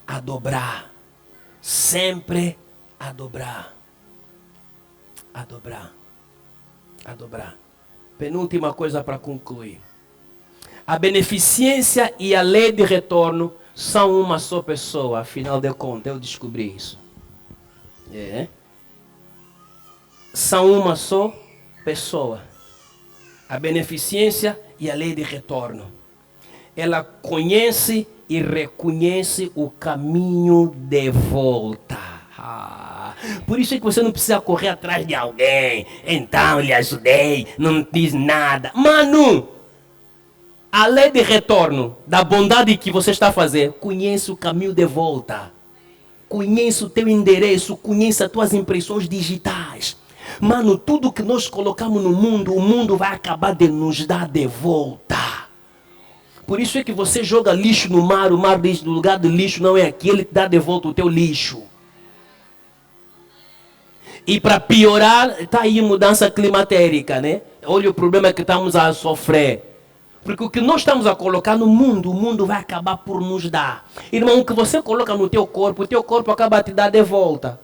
A dobrar. Sempre a dobrar. A dobrar. A dobrar. Penúltima coisa para concluir. A beneficência e a lei de retorno são uma só pessoa. Afinal de contas, eu descobri isso. São uma só pessoa. A beneficência e a lei de retorno. Ela conhece e reconhece o caminho de volta. Por isso é que você não precisa correr atrás de alguém. Então lhe ajudei, não diz nada. Mano, a lei de retorno da bondade que você está a fazer, conhece o caminho de volta. Conhece o teu endereço, conhece as tuas impressões digitais. Mano, tudo que nós colocamos no mundo, o mundo vai acabar de nos dar de volta. Por isso é que você joga lixo no mar, o mar diz, no lugar do lixo não é aqui, ele te dá de volta o teu lixo. E para piorar, está aí mudança climatérica, né? Olha o problema que estamos a sofrer. Porque o que nós estamos a colocar no mundo, o mundo vai acabar por nos dar. Irmão, o que você coloca no teu corpo, o teu corpo acaba a te dar de volta.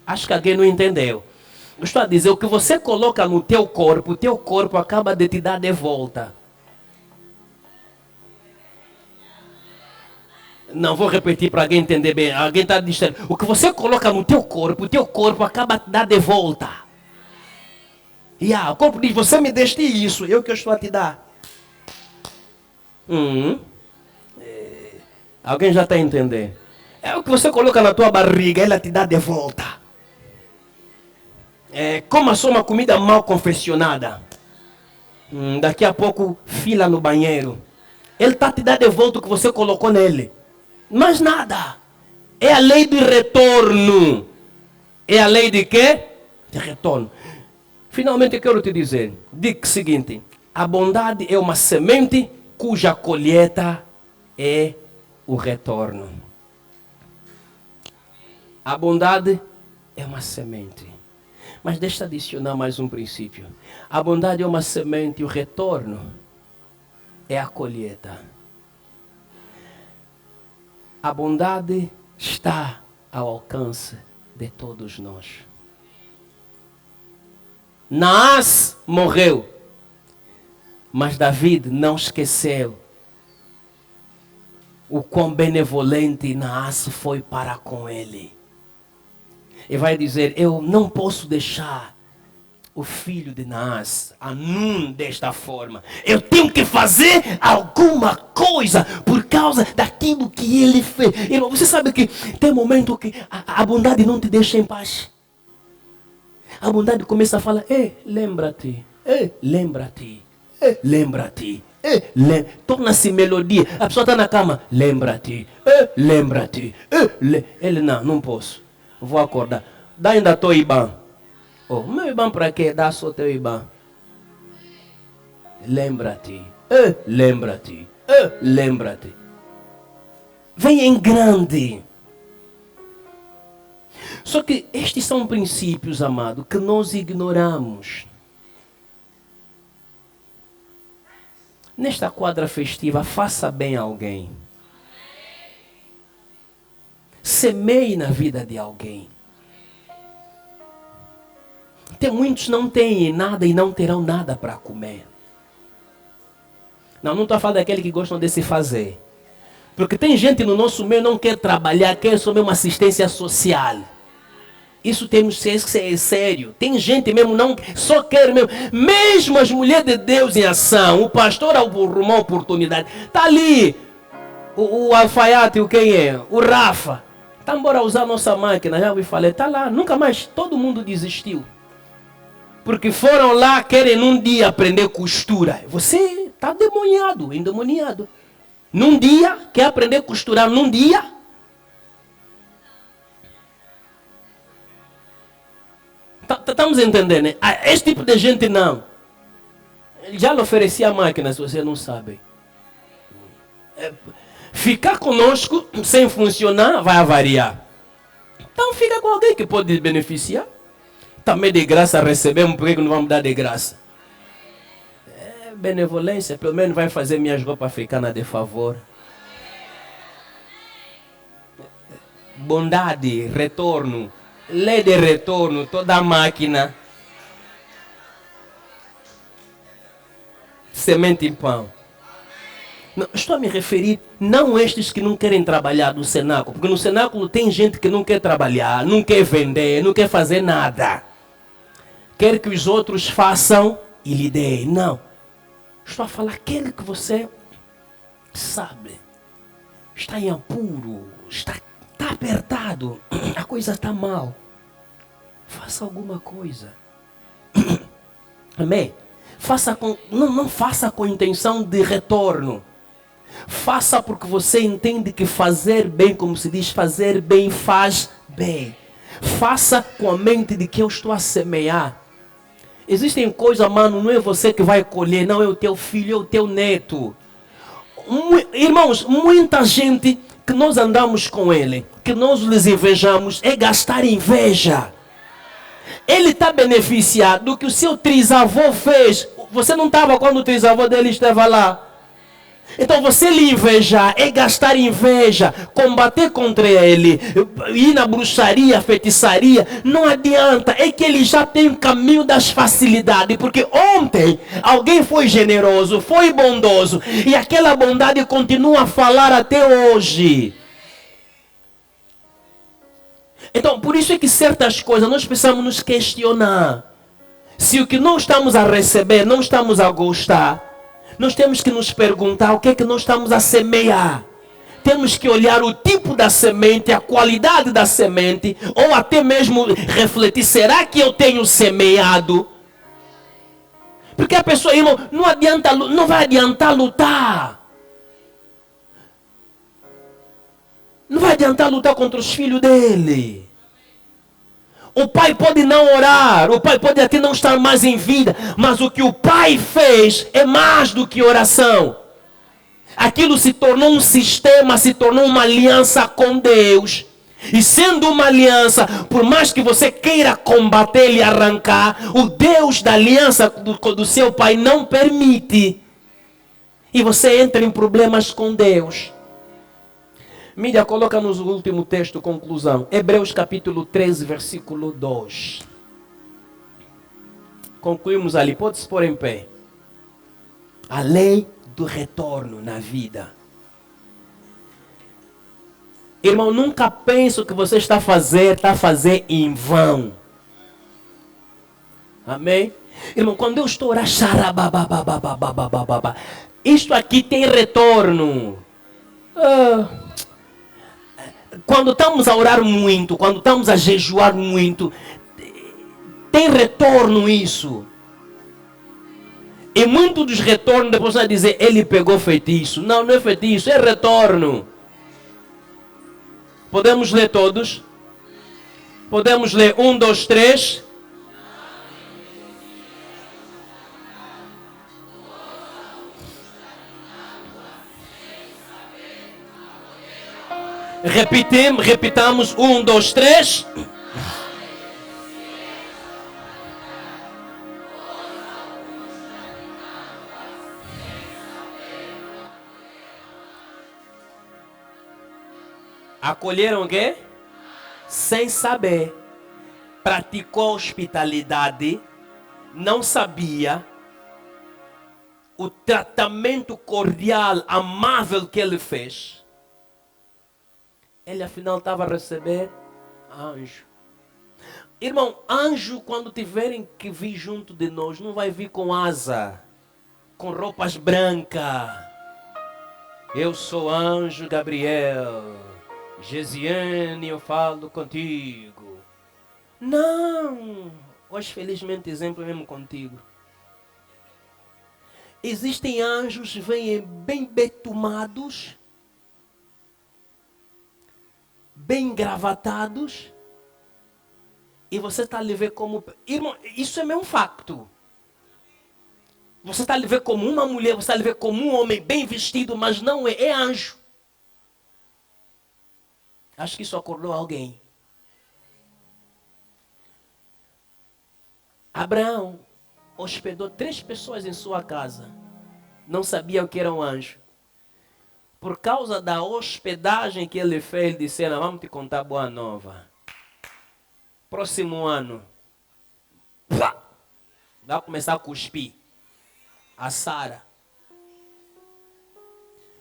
Acho que alguém não entendeu. Eu estou a dizer, o que você coloca no teu corpo, o teu corpo acaba de te dar de volta. Não, vou repetir para alguém entender bem. Alguém está dizendo, o que você coloca no teu corpo acaba de te dar de volta. O corpo diz, você me deste isso, eu que estou a te dar. Alguém já está a entender? É o que você coloca na tua barriga, ela te dá de volta. Coma só uma comida mal confeccionada. Daqui a pouco, fila no banheiro. Ele está te dando de volta o que você colocou nele. Mas nada. É a lei do retorno. É a lei de quê? De retorno. Finalmente eu quero te dizer. Diga o seguinte. A bondade é uma semente cuja colheita é o retorno. A bondade é uma semente. Mas deixa eu adicionar mais um princípio. A bondade é uma semente e o retorno é a colheita. A bondade está ao alcance de todos nós. Naás morreu, mas David não esqueceu o quão benevolente Naás foi para com ele. E vai dizer, eu não posso deixar o filho de Naás, Hanun, desta forma. Eu tenho que fazer alguma coisa por causa daquilo que ele fez. Irmão, você sabe que tem momento que a bondade não te deixa em paz. A bondade começa a falar, lembra-te, lembra-te, lembra-te. Torna-se melodia. A pessoa está na cama, lembra-te, lembra-te. Ele não posso. Vou acordar. Dá ainda teu IBAN. Meu IBAN para quê? Dá só teu IBAN. Lembra-te. Lembra-te. Lembra-te. Vem em grande. Só que estes são princípios, amado, que nós ignoramos. Nesta quadra festiva, faça bem a alguém. Semeie na vida de alguém. Tem muitos não têm nada e não terão nada para comer. Não estou a falar daquele que gostam de se fazer. Porque tem gente no nosso meio que não quer trabalhar, quer só mesmo assistência social. Isso temos que ser sério. Tem gente mesmo não só quer mesmo. Mesmo as mulheres de Deus em ação, o pastor arrumou oportunidade. Está ali o alfaiate, o quem é? O Rafa. Está embora usar a nossa máquina, já ouvi falar. Está lá, nunca mais, todo mundo desistiu. Porque foram lá, querem num dia aprender costura. Você está demoniado, endemoniado. Num dia, quer aprender a costurar num dia? Estamos entendendo, né? Esse tipo de gente não. Ele já lhe oferecia a máquina, se você não sabe. Ficar conosco sem funcionar vai avariar. Então fica com alguém que pode beneficiar. Também de graça recebemos, por que não vamos dar de graça? É benevolência, pelo menos vai fazer minhas roupas ficar de favor. Bondade, retorno. Lei de retorno, toda máquina. Semente em pão. Não, estou a me referir, não estes que não querem trabalhar no cenáculo, porque no cenáculo tem gente que não quer trabalhar, não quer vender, não quer fazer nada. Quer que os outros façam e lhe deem. Não. Estou a falar aquele que você sabe, está em apuro, está apertado, a coisa está mal. Faça alguma coisa. Amém? Não faça com intenção de retorno. Faça porque você entende que fazer bem, como se diz, fazer bem faz bem. Faça com a mente de que eu estou a semear. Existem coisas, mano, não é você que vai colher, não é o teu filho, é o teu neto. Irmãos, muita gente que nós andamos com ele, que nós lhes invejamos, é gastar inveja. Ele está beneficiado do que o seu trisavô fez. Você não estava quando o trisavô dele estava lá. Então você lhe invejar é gastar inveja, combater contra ele, ir na bruxaria, feitiçaria, não adianta, é que ele já tem o caminho das facilidades, porque ontem alguém foi generoso, foi bondoso, e aquela bondade continua a falar até hoje. Então por isso é que certas coisas nós precisamos nos questionar. Se o que não estamos a receber, não estamos a gostar, nós temos que nos perguntar o que é que nós estamos a semear. Temos que olhar o tipo da semente, a qualidade da semente, ou até mesmo refletir, será que eu tenho semeado? Porque a pessoa, irmão, não vai adiantar lutar. Não vai adiantar lutar contra os filhos dele. O pai pode não orar, o pai pode até não estar mais em vida, mas o que o pai fez é mais do que oração. Aquilo se tornou um sistema, se tornou uma aliança com Deus. E sendo uma aliança, por mais que você queira combater e arrancar, o Deus da aliança do seu pai não permite. E você entra em problemas com Deus. Mídia, coloca nos último texto, conclusão. Hebreus capítulo 13, versículo 2. Concluímos ali, pode se pôr em pé. A lei do retorno na vida. Irmão, nunca pense o que você está a fazer em vão. Amém? Irmão, quando eu estou a isto aqui tem retorno. Quando estamos a orar muito, quando estamos a jejuar muito, tem retorno isso. E muito dos retornos, depois vai dizer, ele pegou feitiço. Não, não é feitiço, é retorno. Podemos ler todos? Podemos ler 1, 2, 3. Repitamos 1, 2, 3. Acolheram o quê? Sem saber. Praticou hospitalidade. Não sabia. O tratamento cordial, amável que ele fez. Ele afinal estava a receber anjo. Irmão, anjo quando tiverem que vir junto de nós, não vai vir com asa, com roupas brancas. Eu sou anjo Gabriel. Gesiane, eu falo contigo. Não. Hoje felizmente exemplo mesmo contigo. Existem anjos que vêm bem betumados, bem engravatados, e você está a lhe ver como... Irmão, isso é mesmo um facto. Você está a lhe ver como uma mulher, você está a lhe ver como um homem bem vestido, mas não é, é anjo. Acho que isso acordou alguém. Abraão hospedou 3 pessoas em sua casa. Não sabia o que era um anjo. Por causa da hospedagem que ele fez, disseram: vamos te contar boa nova. Próximo ano, vai começar a cuspir. A Sara.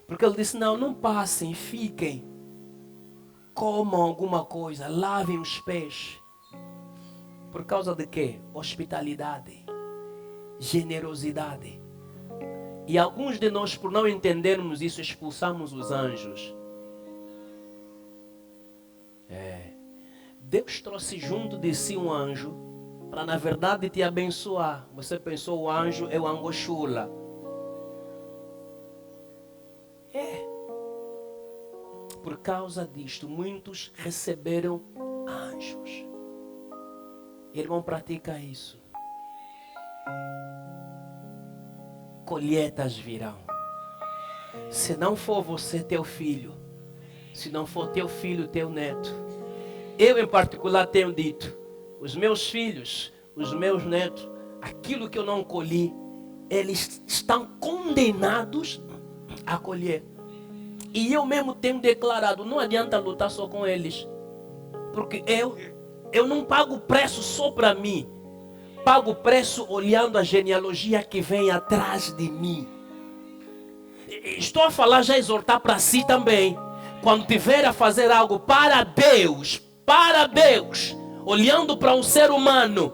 Porque ele disse: não passem, fiquem. Comam alguma coisa, lavem os pés. Por causa de quê? Hospitalidade, generosidade. E alguns de nós, por não entendermos isso, expulsamos os anjos. Deus trouxe junto de si um anjo para, na verdade, te abençoar. Você pensou o anjo é o angochula. Por causa disto, muitos receberam anjos. Irmão, pratica isso. Colheitas virão. Se não for você, teu filho. Se não for teu filho, teu neto. Eu, em particular, tenho dito: os meus filhos, os meus netos, aquilo que eu não colhi, eles estão condenados a colher. E eu mesmo tenho declarado: não adianta lutar só com eles. Porque eu não pago preço só para mim. Pago preço olhando a genealogia que vem atrás de mim. Estou a falar, já exortar para si também. Quando tiver a fazer algo para Deus, olhando para um ser humano,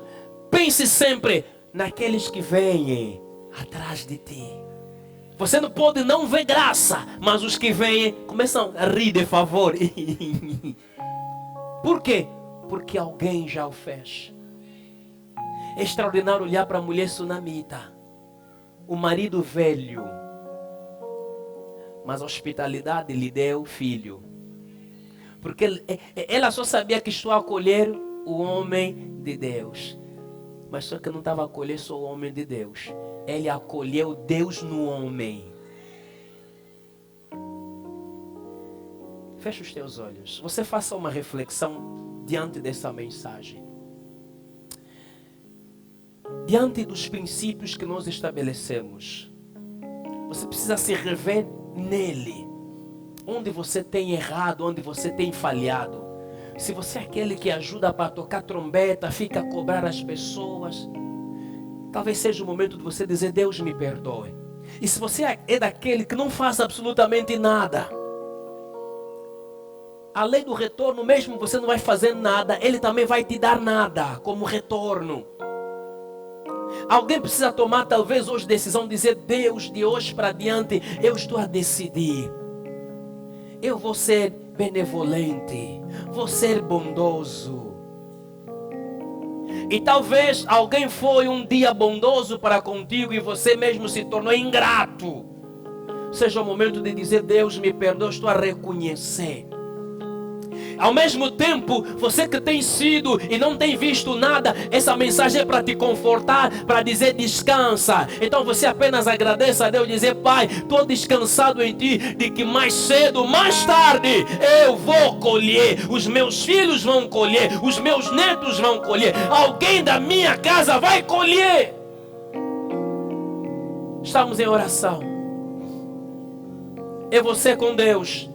pense sempre naqueles que vêm atrás de ti. Você não pode não ver graça, mas os que vêm começam a rir de favor. Por quê? Porque alguém já o fez. É extraordinário olhar para a mulher sunamita, o marido velho, mas a hospitalidade lhe deu filho. Porque ela só sabia que estou a acolher o homem de Deus. Mas só que não estava a acolher só o homem de Deus. Ele acolheu Deus no homem. Feche os teus olhos. Você faça uma reflexão diante dessa mensagem. Diante dos princípios que nós estabelecemos. Você precisa se rever nele. Onde você tem errado, onde você tem falhado. Se você é aquele que ajuda para tocar trombeta, fica a cobrar as pessoas, talvez seja o momento de você dizer: Deus me perdoe. E se você é daquele que não faz absolutamente nada, a lei do retorno, mesmo você não vai fazer nada, Ele também vai te dar nada como retorno. Alguém precisa tomar talvez hoje decisão de dizer: Deus, de hoje para diante, eu estou a decidir. Eu vou ser benevolente, vou ser bondoso. E talvez alguém foi um dia bondoso para contigo e você mesmo se tornou ingrato. Seja o momento de dizer: Deus me perdoa, estou a reconhecer. Ao mesmo tempo, você que tem sido e não tem visto nada, essa mensagem é para te confortar, para dizer: descansa. Então você apenas agradece a Deus e dizer: Pai, estou descansado em Ti, de que mais cedo, mais tarde, eu vou colher. Os meus filhos vão colher, os meus netos vão colher, alguém da minha casa vai colher. Estamos em oração. É você com Deus.